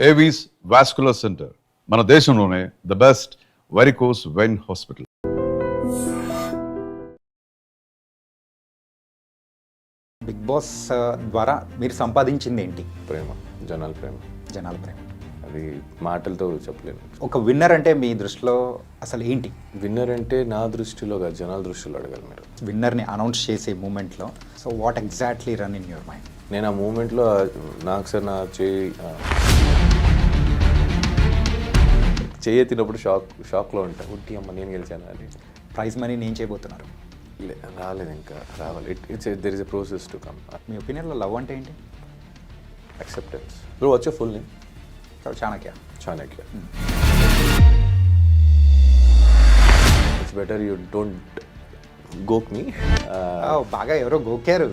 Avis vascular centre మన దేశంలోనే the best varicose vein hospital. Big boss ద్వారా మీరు సంపాదించింది ఏంటి? ప్రేమ, జనాల ప్రేమ. జనాల ప్రేమ అది మాటలతో చెప్పలేను. ఒక విన్నర్ అంటే మీ దృష్టిలో అసలు ఏంటి? విన్నర్ అంటే నా దృష్టిలో కాదు, జనాల దృష్టిలో అడగాలి మీరు. విన్నర్ని అనౌన్స్ చేసే మూమెంట్లో so what exactly run in your mind? నేను ఆ మూమెంట్లో నాకు సార్ నా చేయెత్తినప్పుడు షాక్లో ఉంటాను. ఉట్టి అమ్మ నేను గెలిచాను అని. ప్రైజ్ మనీ నేను చేయబోతున్నారు? రాలేదు, ఇంకా రావాలి. There is a process to come. మీ ఒపీనియన్లో లవ్ అంటే ఏంటి? Acceptance. Bro what's your full name? Chanakya. It's better you don't గోక్ మీ. బాగా ఎవరో గోకారు.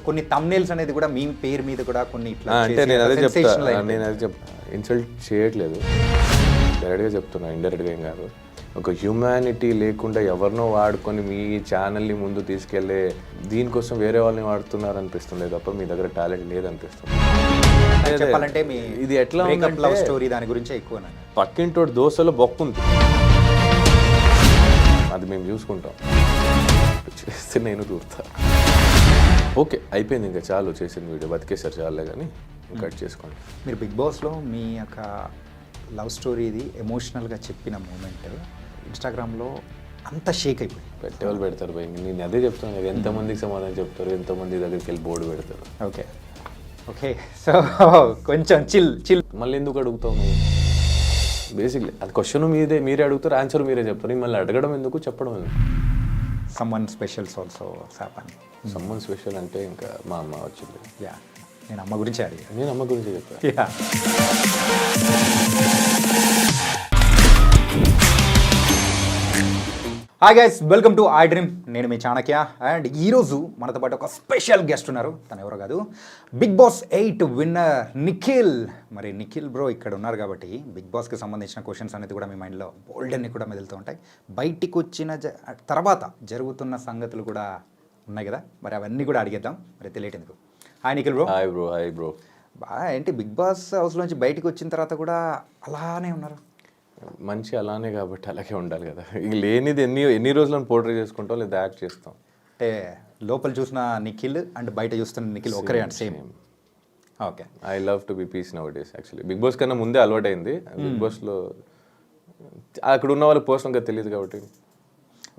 కొన్ని తమ్నేల్స్ అనేది కూడా మీ పేరు మీద కూడా కొన్ని ఇట్లా అంటే నేను అదే చెప్తా ఇన్సల్ట్ చేయట్లేదు, డైరెక్ట్గా చెప్తున్నా, ఇండైరెక్ట్గా ఏం కాదు. ఒక హ్యూమానిటీ లేకుండా ఎవరినో వాడుకొని మీ ఛానల్ని ముందు తీసుకెళ్లే దీనికోసం వేరే వాళ్ళని వాడుతున్నారు అనిపిస్తుంది తప్ప మీ దగ్గర టాలెంట్ లేదనిపిస్తుంది. చెప్పాలంటే మీ ఇది ఎట్లా లవ్ స్టోరీ దాని గురించి ఎక్కువ. పక్కింటోటి దోశలో బొక్కుంది, అది మేము చూసుకుంటాం, చేస్తే నేను దూరుతా. ఓకే అయిపోయింది, ఇంకా చాలు చేసిన వీడియో, బతికేసారు చాలే కానీ కట్ చేసుకోండి. మీరు బిగ్ బాస్లో మీ యొక్క లవ్ స్టోరీది ఎమోషనల్గా చెప్పిన మూమెంట్ ఇన్స్టాగ్రామ్లో అంత షేక్ అయిపోయింది. పెట్టేవాళ్ళు పెడతారు భయ్, నేను అదే చెప్తాను కదా, ఎంతమందికి సమాధానం చెప్తారు, ఎంతమంది దగ్గరికి వెళ్ళి బోర్డు పెడతారు. ఓకే ఓకే సో కొంచెం చిల్ మళ్ళీ ఎందుకు అడుగుతావు నువ్వు? బేసిక్లీ అది క్వశ్చన్ మీరే అడుగుతారు, ఆన్సర్ మీరే చెప్తారు, మళ్ళీ అడగడం ఎందుకు, చెప్పడం ఎందుకు? Someone specials also happen. Someone special అంటే ఇంకా మా అమ్మ వచ్చింది. యా, నేను అమ్మ గురించి అడిగాను. నేను అమ్మ గురించి చెప్పాను. Yeah. Hi guys, welcome to I dream. నేను మీ చాణక్య. అండ్ ఈరోజు మనతో పాటు ఒక స్పెషల్ గెస్ట్ ఉన్నారు. తను ఎవరో కాదు, బిగ్ బాస్ 8 విన్నర్ నిఖిల్. మరి నిఖిల్ బ్రో ఇక్కడ ఉన్నారు కాబట్టి బిగ్ బాస్కి సంబంధించిన క్వశ్చన్స్ అనేది కూడా మీ మైండ్లో బోల్డ్ అన్ని కూడా మెదులుతూ ఉంటాయి. బయటికి వచ్చిన తర్వాత జరుగుతున్న సంగతులు కూడా ఉన్నాయి కదా, మరి అవన్నీ కూడా అడిగేద్దాం. మరి తెలియటెందుకు. Hi Nikhil bro. Hi bro. ఏంటి బిగ్ బాస్ హౌస్లోంచి బయటికి వచ్చిన తర్వాత కూడా అలానే ఉన్నారు? మంచి అలానే కాబట్టి అలాగే ఉండాలి కదా, ఇక లేనిది ఎన్ని రోజులను పోర్ట్రే చేసుకుంటాం లేదా యాక్ట్ చేస్తాం. అంటే లోపల చూసిన నిఖిల్ అండ్ బయట చూస్తున్న నిఖిల్ ఒకరే and same. Okay, I love to be peace nowadays. Actually big boss కన్నా ముందే అలవాటైంది, బిగ్ బాస్లో అక్కడ ఉన్న వాళ్ళకి పర్సనల్గా తెలియదు కాబట్టి.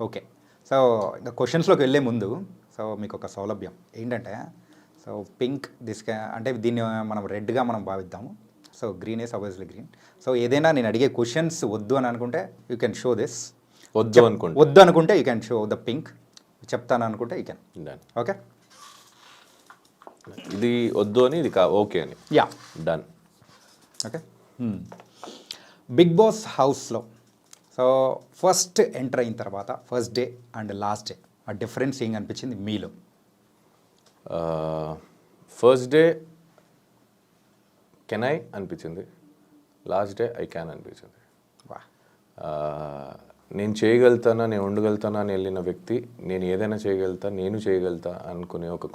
ఓకే, సో ఇంకా క్వశ్చన్స్లోకి వెళ్ళే ముందు సో మీకు ఒక సౌలభ్యం ఏంటంటే, సో పింక్ అంటే దీన్ని మనం రెడ్గా మనం భావిద్దాము. So green is obviously green. So ఏదైనా నేను అడిగే క్వశ్చన్స్ వద్దు అని అనుకుంటే యూ కెన్ షో దిస్. వద్దు అనుకుంటే you can show the pink. చెప్తాను అనుకుంటే యూ కెన్. డన్. ఓకే, ఇది వద్దు అని, ఇది ఓకే అని. Yeah, done. Okay. Big boss హౌస్లో సో ఫస్ట్ ఎంటర్ అయిన తర్వాత first day and last day ఆ డిఫరెన్స్ ఏం అనిపించింది మీలో? ఫస్ట్ డే కెన్ ఐ అనిపించింది, లాస్ట్ డే ఐ క్యాన్ అనిపించింది. నేను చేయగలుగుతానా, నేను ఉండగలుగుతానా అని వెళ్ళిన వ్యక్తి నేను ఏదైనా చేయగలుగుతా, నేను చేయగలుగుతా అనుకునే ఒక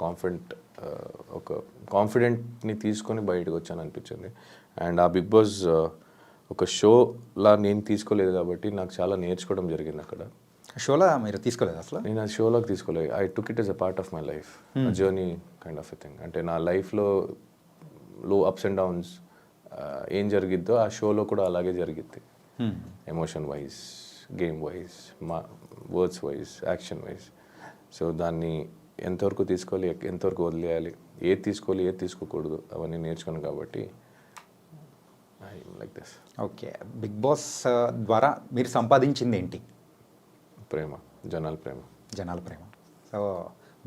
కాన్ఫిడెంట్ని తీసుకొని బయటకు వచ్చాను అనిపించింది. అండ్ ఆ బిగ్ బాస్ ఒక షోలా నేను తీసుకోలేదు కాబట్టి నాకు చాలా నేర్చుకోవడం జరిగింది అక్కడ. షోలో మీరు తీసుకోలేదు అసలు? నేను ఆ షోలోకి తీసుకోలేదు. I took it as a part of my life, journey kind of a thing. అంటే నా లైఫ్లో లో అప్స్ అండ్ డౌన్స్ ఏం జరిగిద్దో ఆ షోలో కూడా అలాగే జరిగిద్ది. ఎమోషన్ వైజ్, గేమ్ వైజ్, మా words wise, action wise. So దాన్ని ఎంతవరకు తీసుకోవాలి, ఎంతవరకు వదిలేయాలి, ఏది తీసుకోవాలి, ఏది తీసుకోకూడదు, అవన్నీ నేర్చుకున్నాను కాబట్టి I like this. Okay, big boss ద్వారా మీరు సంపాదించింది ఏంటి? ప్రేమ, జనాల ప్రేమ. సో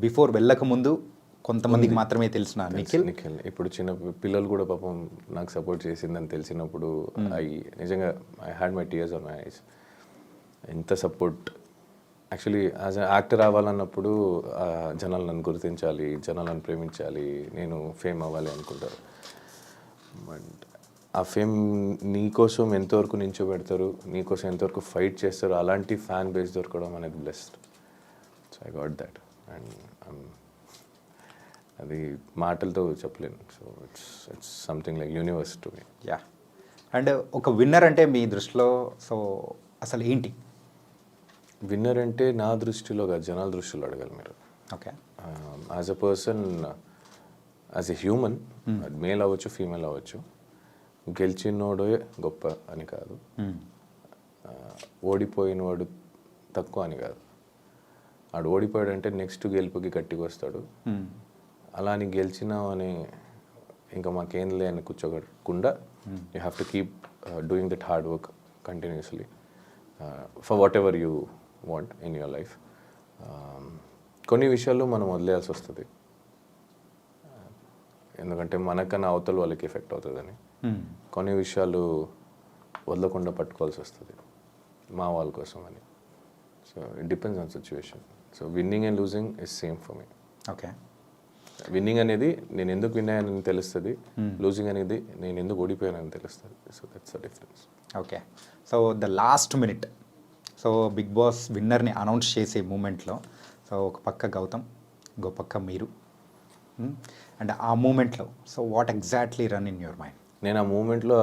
బిఫోర్ వెళ్ళకముందు కొంతమందికి మాత్రమే తెలిసిన నిఖిల్. ఇప్పుడు చిన్న పిల్లలు కూడా పాపం నాకు సపోర్ట్ చేసిందని తెలిసినప్పుడు నిజంగా I had my tears on my eyes. ఎంత support. Actually as a actor అవ్వాలన్నప్పుడు జనాలు నన్ను గుర్తించాలి, జనాలు నన్ను ప్రేమించాలి, నేను ఫేమ్ అవ్వాలి అనుకుంటారు. బట్ ఆ ఫేమ్ నీకోసం ఎంతవరకు నించోబెడతారు, నీకోసం ఎంతవరకు ఫైట్ చేస్తారు, అలాంటి ఫ్యాన్ బేస్ దొరకడం అనేది blessed. So I got that. And అది మాటలతో చెప్పలేను. So it's something like universe to me. Yeah. And ఒక విన్నర్ అంటే మీ దృష్టిలో సో అసలు ఏంటి? విన్నర్ అంటే నా దృష్టిలో కాదు, జనాల దృష్టిలో అడగాలి మీరు. Okay. As a person, as a human, male అవ్వచ్చు ఫీమేల్ అవ్వచ్చు, గెలిచినోడే గొప్ప అని కాదు, ఓడిపోయినవాడు తక్కువ అని కాదు. ఆడు ఓడిపోయాడంటే నెక్స్ట్ గెలుపుకి గట్టిగా వస్తాడు. అలా అని గెలిచినావు అని ఇంకా మాకేం లే అని కూర్చోకుండా you have to keep doing that hard work continuously for whatever you want in your life. కొన్ని విషయాల్లో మనం వదిలేయాల్సి వస్తుంది, ఎందుకంటే మనకన్నా అవతల వాళ్ళకి ఎఫెక్ట్ అవుతుందని. కొన్ని విషయాలు వదలకుండా పట్టుకోవాల్సి వస్తుంది మా వాళ్ళ కోసం అని. So it depends on situation. So winning and losing is same for me. Okay. Winnowing అనేది నేను ఎందుకు విన్ అయ్యానని తెలుస్తుంది, లూజింగ్ అనేది నేను ఎందుకు ఓడిపోయానని తెలుస్తుంది. So that's the difference. Okay. So the last minute, so Bigg Boss విన్నర్ని అనౌన్స్ చేసే మూమెంట్లో సో ఒక పక్క గౌతమ్, ఇంకో పక్క మీరు, అండ్ ఆ మూమెంట్లో so what exactly run in your mind? నేను ఆ మూమెంట్లో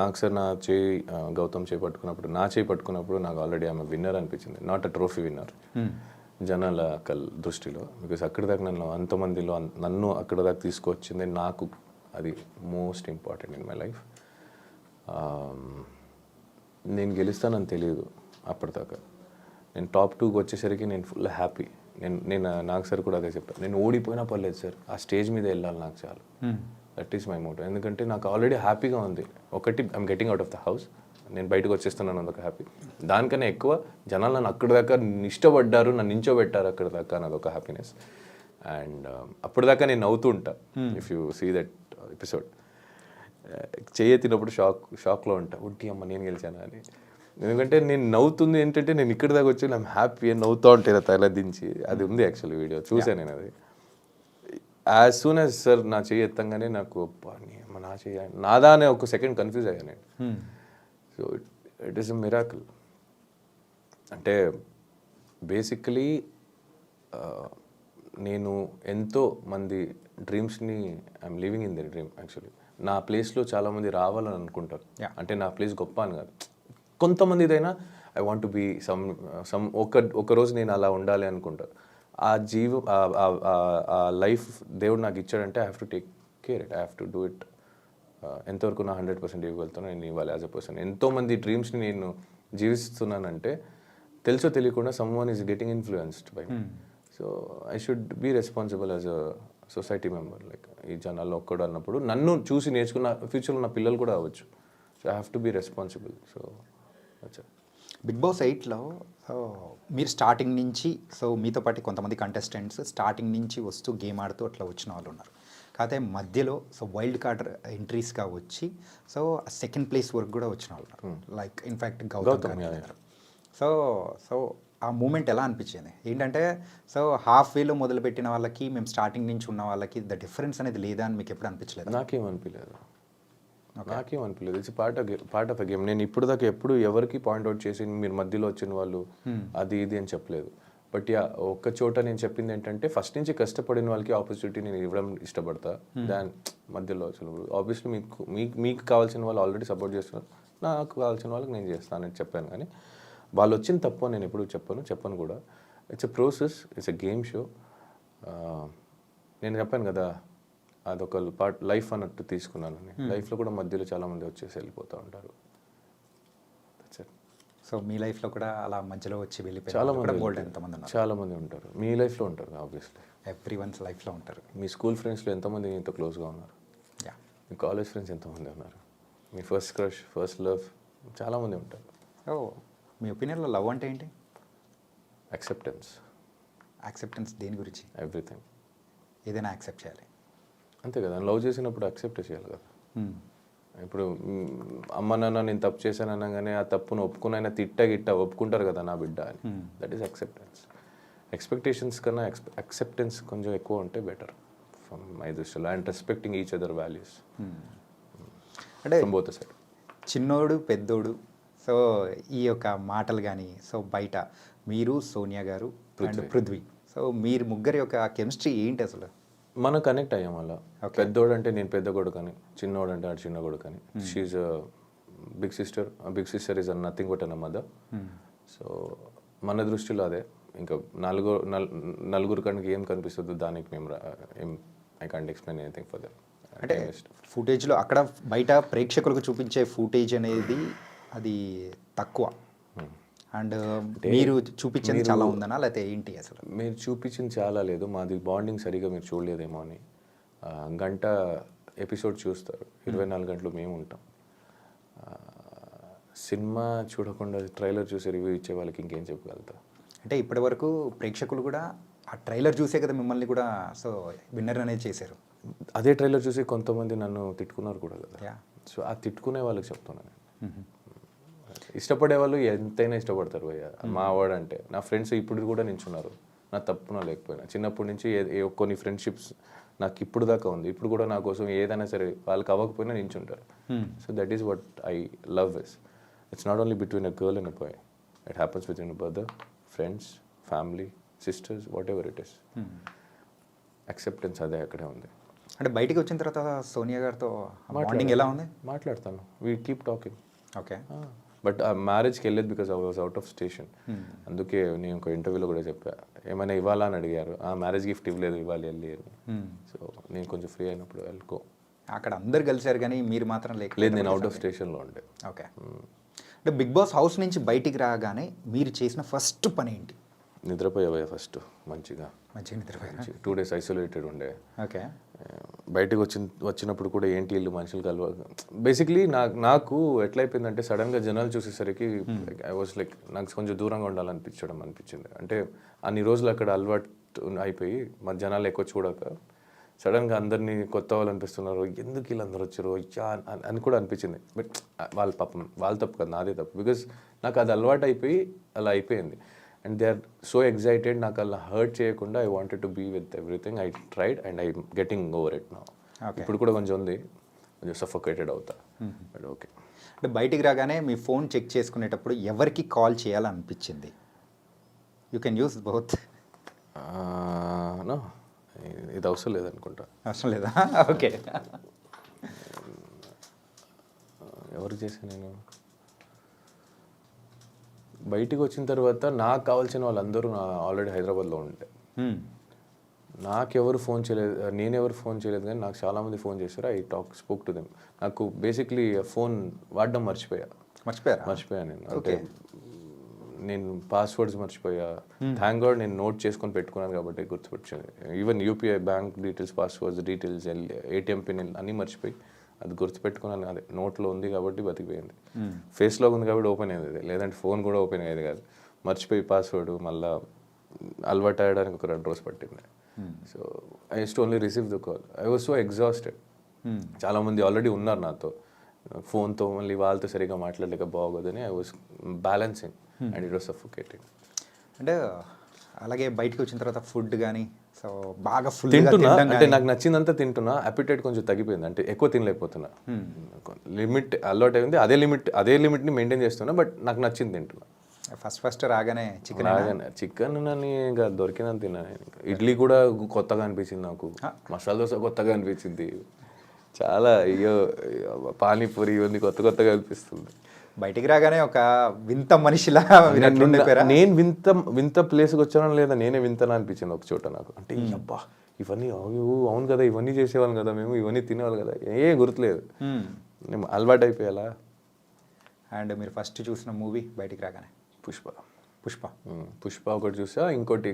నాకు సార్ నా చేయి గౌతమ్ చేయి పట్టుకున్నప్పుడు, నా చేయి పట్టుకున్నప్పుడు నాకు ఆల్రెడీ ఆమె విన్నర్ అనిపించింది, నాట్ అ ట్రోఫీ విన్నర్ జనాల దృష్టిలో. బికాస్ అక్కడి దాకా అంతమందిలో నన్ను అక్కడ దాకా తీసుకొచ్చింది, నాకు అది most important in my life. నేను గెలుస్తానని తెలియదు అప్పటిదాకా. నేను టాప్ 2కి వచ్చేసరికి నేను ఫుల్ హ్యాపీ. నేను నాకు సార్ కూడా అదే చెప్పాను, నేను ఓడిపోయినా పర్లేదు సార్, ఆ స్టేజ్ మీద వెళ్ళాలి నాకు చాలు. That is my Moto. ఎందుకంటే నాకు ఆల్రెడీ హ్యాపీగా ఉంది. ఒకటి, I'm getting out of the house, నేను బయటకు వచ్చేస్తున్నాను, అదొక హ్యాపీ. దానికన్నా ఎక్కువ జనాలు నన్ను అక్కడి దాకా ఇష్టపడ్డారు, నన్ను నించోబెట్టారు అక్కడ దాకా, అదొక హ్యాపీనెస్. అండ్ అప్పటిదాకా నేను నవ్వుతూ ఉంటా. If you see that episode, చేయెత్తినప్పుడు షాక్లో ఉంటా, ఉట్టి అమ్మ నేను గెలిచాను అని. ఎందుకంటే నేను నవ్వుతుంది ఏంటంటే నేను ఇక్కడి దాకా వచ్చి నేను హ్యాపీ అని నవ్వుతూ ఉంటాను తల దించి. అది ఉంది యాక్చువల్లీ వీడియో చూసాను నేను. అది యాజ్ సూన్ యాజ్ సార్ నా చేయి ఎత్తంగానే నాకు నా చేయ నాదా అనే ఒక సెకండ్ కన్ఫ్యూజ్ అయ్యాను నేను. So it is a miracle. అంటే బేసికలీ నేను ఎంతో మంది డ్రీమ్స్ని I'm living in the dream. Actually నా ప్లేస్లో చాలామంది రావాలని అనుకుంటారు. అంటే నా ప్లేస్ గొప్ప అని కాదు, కొంతమందిదైనా ఐ వాంట్ టు బీ ఒక రోజు నేను అలా ఉండాలి అనుకుంటారు. ఆ ఆ లైఫ్ దేవుడు నాకు ఇచ్చాడంటే I have to take care it, I have to do it. ఎంతవరకు నా 100% ఇవ్వగలుగుతానో నేను ఇవ్వాలి యాజ్ అ పర్సన్. ఎంతోమంది డ్రీమ్స్ని నేను జీవిస్తున్నానంటే తెలుసో తెలియకుండా someone is getting influenced by me. So I should be responsible as a society member. Like ఈ జనాల్లో ఒక్కడు అన్నప్పుడు నన్ను చూసి నేర్చుకున్న ఫ్యూచర్లో నా పిల్లలు కూడా అవ్వచ్చు. So I have to be responsible. So Bigg Boss 8లో మీరు స్టార్టింగ్ నుంచి, సో మీతో పాటు కొంతమంది కంటెస్టెంట్స్ స్టార్టింగ్ నుంచి వస్తూ గేమ్ ఆడుతూ అట్లా వచ్చిన వాళ్ళు ఉన్నారు. కాకపోతే మధ్యలో సో వైల్డ్ కార్డ్ ఎంట్రీస్గా వచ్చి సో సెకండ్ ప్లేస్ వరకు కూడా వచ్చిన వాళ్ళు ఉన్నారు. లైక్ ఇన్ఫ్యాక్ట్ గౌతమ్ గారు. సో సో ఆ మూమెంట్ ఎలా అనిపించింది? ఏంటంటే సో హాఫ్ వేలో మొదలుపెట్టిన వాళ్ళకి మేము స్టార్టింగ్ నుంచి ఉన్న వాళ్ళకి ద డిఫరెన్స్ అనేది లేదా అని మీకు ఎప్పుడు అనిపించలేదు? నాకేమనిపించలేదు. It's part of a game. నేను ఇప్పుడు దాకా ఎప్పుడు ఎవరికి పాయింట్అవుట్ చేసి మీరు మధ్యలో వచ్చిన వాళ్ళు అది ఇది అని చెప్పలేదు. బట్ ఒక్క చోట నేను చెప్పింది ఏంటంటే ఫస్ట్ నుంచి కష్టపడిన వాళ్ళకి ఆపర్చునిటీ నేను ఇవ్వడం ఇష్టపడతా. దాని మధ్యలో వచ్చినప్పుడు ఆబ్వియస్లీ మీకు కావాల్సిన వాళ్ళు ఆల్రెడీ సపోర్ట్ చేస్తున్నారు, నాకు కావాల్సిన వాళ్ళకి నేను చేస్తానని చెప్పాను. కానీ వాళ్ళు వచ్చిన తప్పు నేను ఎప్పుడు చెప్పను కూడా. It's a process, it's a game show. నేను చెప్పాను కదా అదొక పార్ట్ లైఫ్ అన్నట్టు తీసుకున్నాను. లైఫ్లో కూడా మధ్యలో చాలామంది వచ్చేసి వెళ్ళిపోతూ ఉంటారు. సో మీ లైఫ్లో కూడా అలా మధ్యలో వచ్చి వెళ్ళిపోయి చాలామంది ఉంటారు. మీ లైఫ్లో ఉంటారు ఆబ్వియస్లీ, ఎవ్రీ వన్స్ లైఫ్లో ఉంటారు. మీ స్కూల్ ఫ్రెండ్స్లో ఎంతమంది ఇంత క్లోజ్గా ఉన్నారు? మీ కాలేజ్ ఫ్రెండ్స్ ఎంతమంది ఉన్నారు? మీ ఫస్ట్ క్రష్, ఫస్ట్ లవ్ చాలామంది ఉంటారు. మీ ఒపీనియన్లో లవ్ అంటే ఏంటి? యాక్సెప్టెన్స్ దేని గురించి? ఎవ్రీథింగ్. ఏదైనా యాక్సెప్ట్ చేయాలి అంతే కదా. లవ్ చేసినప్పుడు యాక్సెప్ట్ చేయాలి కదా. ఇప్పుడు అమ్మ నాన్న నేను తప్పు చేశాను అనగానే ఆ తప్పును ఒప్పుకునైనా గిట్ట ఒప్పుకుంటారు కదా నా బిడ్డ అని. That is acceptance. ఎక్స్పెక్టేషన్స్ కన్నా యాక్సెప్టెన్స్ కొంచెం ఎక్కువ ఉంటే బెటర్ ఫ్రమ్ మై దృష్టిలో. And respecting each other values అంటే బోత్ సైడ్. చిన్నోడు పెద్దోడు సో ఈ యొక్క మాటలు కానీ సో బయట మీరు సోనియా గారు అండ్ పృథ్వీ, సో మీరు ముగ్గురి యొక్క కెమిస్ట్రీ ఏంటి అసలు? మనం కనెక్ట్ అయ్యాం అలా. పెద్దోడు అంటే నేను పెద్ద కొడుకని, చిన్నోడు అంటే ఆడు చిన్న కొడుకని. She big sister. Big sister is nothing but అన్న మదర్. సో మన దృష్టిలో అదే. ఇంకా నలుగురు కనుక ఏం కనిపిస్తుందో దానికి మేము ఏం I can't explain anything for that. అంటే ఫుటేజ్లో అక్కడ బయట ప్రేక్షకులకు చూపించే ఫుటేజ్ అనేది అది తక్కువ, అండ్ మీరు చూపించేది చాలా ఉందనా లేకపోతే ఏంటి అసలు? మీరు చూపించింది చాలా లేదు, మాది బాండింగ్ సరిగా మీరు చూడలేదేమో అని. గంట ఎపిసోడ్ చూస్తారు, 24 గంటలు మేము ఉంటాం. సినిమా చూడకుండా ట్రైలర్ చూసి రివ్యూ ఇచ్చే వాళ్ళకి ఇంకేం చెప్పగలుగుతా? అంటే ఇప్పటి వరకు ప్రేక్షకులు కూడా ఆ ట్రైలర్ చూసే కదా మిమ్మల్ని కూడా సో విన్నర్ అనేది చేశారు. అదే ట్రైలర్ చూసి కొంతమంది నన్ను తిట్టుకున్నారు కూడా కదా. సో ఆ తిట్టుకునే వాళ్ళకి చెప్తున్నాను నేను. ఇష్టపడే వాళ్ళు ఎంతైనా ఇష్టపడతారు భయ్య. మా వాడు అంటే నా ఫ్రెండ్స్ ఇప్పుడు కూడా నించున్నారు, నా తప్పున లేకపోయినా. చిన్నప్పటి నుంచి కొన్ని ఫ్రెండ్షిప్స్ నాకు ఇప్పుడు దాకా ఉంది. ఇప్పుడు కూడా నా కోసం ఏదైనా సరే వాళ్ళకి అవ్వకపోయినా నించుంటారు. So that is what I love is. It's not only between a girl and a boy, it happens between a brother, friends, family, sisters, whatever it is. Acceptance అదే అక్కడే ఉంది. అంటే బయటికి వచ్చిన తర్వాత సోనియా గారితో బాండింగ్ ఎలా ఉంది? మాట్లాడతాను, we keep talking. Okay. But ఆ మ్యారేజ్కి వెళ్ళేది because I was out of station. అందుకే నేను ఒక ఇంటర్వ్యూలో కూడా చెప్పా, ఏమైనా ఇవ్వాలా అని అడిగారు. ఆ మ్యారేజ్ గిఫ్ట్ ఇవ్వలేదు, ఇవ్వాలి వెళ్ళి అని. సో నేను కొంచెం ఫ్రీ అయినప్పుడు వెళ్ళుకో. అక్కడ అందరు కలిసారు కానీ మీరు మాత్రం లేదు, నేను అవుట్ ఆఫ్ స్టేషన్లో ఉండే. ఓకే. అంటే బిగ్ బాస్ హౌస్ నుంచి బయటికి రాగానే మీరు చేసిన ఫస్ట్ పని ఏంటి? నిద్రపోయావయ్యా ఫస్ట్ మంచిగా నిద్రపోయా. 2 days ఐసోలేటెడ్ ఉండే. ఓకే. బయటకు వచ్చినప్పుడు కూడా ఏంటి ఇల్లు మనుషులు కలవ. బేసిక్లీ నాకు ఎట్లయిపోయిందంటే సడన్గా జనాలు చూసేసరికి ఐ వాజ్ లైక్ నాకు కొంచెం దూరంగా అనిపించింది. అంటే అన్ని రోజులు అక్కడ అలవాటు అయిపోయి మన జనాలు ఎక్కువ చూడక సడన్గా అందరినీ కొత్త వాళ్ళు అనిపిస్తున్నారు, ఎందుకు వీళ్ళందరూ వచ్చారు అని కూడా అనిపించింది. బట్ వాళ్ళ పాపం వాళ్ళ తప్పు కదా, నాదే తప్పు. బికాజ్ నాకు అది అలవాటు అయిపోయి అలా అయిపోయింది. And they are so excited. నాకు అలా హర్ట్ చేయకుండా I wanted to be with everything. I tried and I getting over it now. ఇప్పుడు కూడా కొంచెం ఉంది, కొంచెం సఫోకేటెడ్ అవుతా. But okay. అంటే బయటికి రాగానే మీ ఫోన్ చెక్ చేసుకునేటప్పుడు ఎవరికి కాల్ చేయాలనిపించింది? You can use both. No, ఇది అవసరం లేదనుకుంటా. అవసరం లేదా? ఓకే. ఎవరికి చేశాను నేను? బయటికి వచ్చిన తర్వాత నాకు కావాల్సిన వాళ్ళందరూ ఆల్రెడీ హైదరాబాద్లో ఉంటే నాకెవరు ఫోన్ చేయలేదు, నేనెవరు ఫోన్ చేయలేదు. కానీ నాకు చాలామంది ఫోన్ చేశారు. I spoke to them. నాకు బేసిక్లీ ఫోన్ వాడడం మర్చిపోయా నేను. అంటే నేను పాస్వర్డ్స్ మర్చిపోయా. థ్యాంక్ గాడ్ నేను నోట్ చేసుకొని పెట్టుకున్నాను కాబట్టి గుర్తుపెట్టింది. Even UPI bank details, passwords details, ATM pin అన్నీ మర్చిపోయి అది గుర్తుపెట్టుకున్నాను. అదే నోట్లో ఉంది కాబట్టి బతికిపోయింది. ఫేస్లో ఉంది కాబట్టి ఓపెన్ అయ్యేది, లేదంటే ఫోన్ కూడా ఓపెన్ అయ్యేది కాదు. మర్చిపోయి పాస్వర్డ్ మళ్ళీ అలవాటు అయ్యడానికి ఒక 2 రోజులు పట్టింది. So I use to only receive the call. I was so exhausted. చాలామంది ఆల్రెడీ ఉన్నారు నాతో, ఫోన్తో మళ్ళీ వాళ్ళతో సరిగ్గా మాట్లాడలేక బాగోదని I was balancing and it was suffocating. అంటే అలాగే బయటకు వచ్చిన తర్వాత ఫుడ్ కానీ సో బాగా ఫుల్ తింటున్నా, అంటే నాకు నచ్చిందంతా తింటున్నా. అపిటైట్ కొంచెం తగ్గిపోయింది, అంటే ఎక్కువ తినలేకపోతున్నా. లిమిట్ అలవాటు అయింది, అదే లిమిట్ని మెయింటైన్ చేస్తున్నా. బట్ నాకు నచ్చింది తింటున్నా. ఫస్ట్ రాగానే చికెన్ అని ఇంకా దొరికినంత తిన్నాను. ఇడ్లీ కూడా కొత్తగా అనిపించింది నాకు, మసాలా దోశ కొత్తగా అనిపించింది, చాలా అయ్యో పానీపూరి ఇవన్నీ కొత్తగా అనిపిస్తుంది. బయటికి రాగానే ఒక వింత మనిషిలా నేను వింత ప్లేస్కి వచ్చానో లేదా నేనే వింతనా అనిపించింది ఒక చోట నాకు. అంటే అబ్బా ఇవన్నీ అవును కదా, ఇవన్నీ చేసేవాళ్ళం కదా మేము, ఇవన్నీ తినేవాళ్ళు కదా, గుర్తులేదు, నేను అలవాటు అయిపోయాలా. అండ్ మీరు ఫస్ట్ చూసిన మూవీ బయటికి రాగానే? పుష్ప ఒకటి చూసా. ఇంకోటి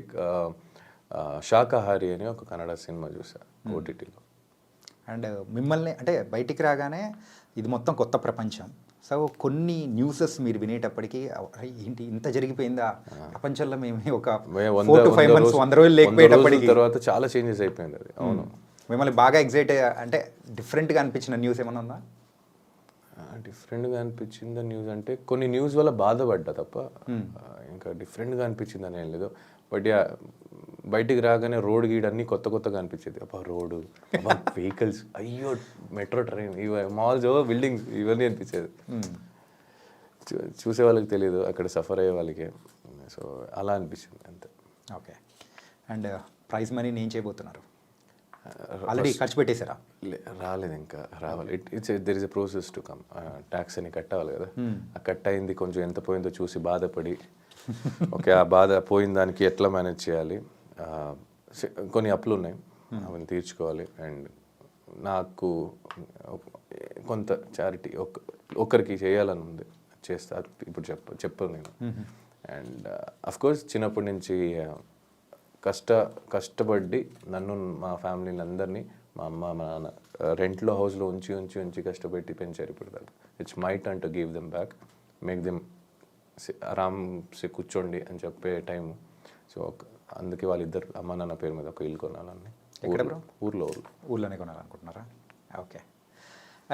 శాకాహారి అని ఒక కన్నడ సినిమా చూసా ఓటీటీలో. అండ్ మిమ్మల్ని అంటే బయటికి రాగానే ఇది మొత్తం కొత్త ప్రపంచం. సో కొన్ని న్యూసెస్ మీరు వినేటప్పటికీ ఏంటి ఇంత జరిగిపోయిందా ప్రపంచంలో, మేము ఒక 4 to 5 months 100 రోజులు లేకపోయేటప్పటికి తర్వాత చాలా చేంజెస్ అయిపోయింది అది. అవును. మిమ్మల్ని బాగా ఎగ్జైట్ అంటే డిఫరెంట్గా అనిపించిన న్యూస్ ఏమైనా ఉందా? డిఫరెంట్గా అనిపించింది న్యూస్ అంటే కొన్ని న్యూస్ వల్ల బాధపడ్డా తప్ప ఇంకా డిఫరెంట్గా అనిపించింది అని ఏం లేదు. బట్ బయటికి రాగానే రోడ్ గీడ్ అన్నీ కొత్తగా అనిపించేది. అబ్బా రోడ్డు, అబ్బా వెహికల్స్, అయ్యో మెట్రో ట్రైన్, మాల్స్, బిల్డింగ్స్, ఇవన్నీ అనిపించేది. చూసే వాళ్ళకి తెలియదు, అక్కడ సఫర్ అయ్యే వాళ్ళకి. సో అలా అనిపించింది అంతే. ఓకే. అండ్ ప్రైజ్ మనీ ఏం చేయబోతున్నారు? ఆల్రెడీ ఖర్చు పెట్టేశారా? రాలేదు, ఇంకా రావాలి. There is a process to come. Tax అని కట్టాలి కదా, ఆ కట్ అయింది కొంచెం ఎంత పోయిందో చూసి బాధపడి ఓకే ఆ బాధ పోయిన దానికి ఎట్లా మేనేజ్ చేయాలి. కొన్ని అప్పులు ఉన్నాయి, అవన్నీ తీర్చుకోవాలి. అండ్ నాకు కొంత చారిటీ ఒక్కరికి చేయాలని ఉంది, చేస్తా. ఇప్పుడు చెప్పను నేను. అండ్ అఫ్కోర్స్ చిన్నప్పటి నుంచి కష్టపడి నన్ను మా ఫ్యామిలీని అందరినీ, మా అమ్మ మా నాన్న రెంట్లో హౌస్లో ఉంచి కష్టపెట్టి పెంచారు. ఇప్పుడు దాకా it's my turn to give them back, make them ఆరామ్సే కూర్చోండి అని చెప్పే టైం. సో అందుకే వాళ్ళిద్దరు అమ్మ నాన్న పేరు మీద ఒక ఇల్లు కొనాలని. ఊర్లోనే కొనాలనుకుంటున్నారా? ఓకే.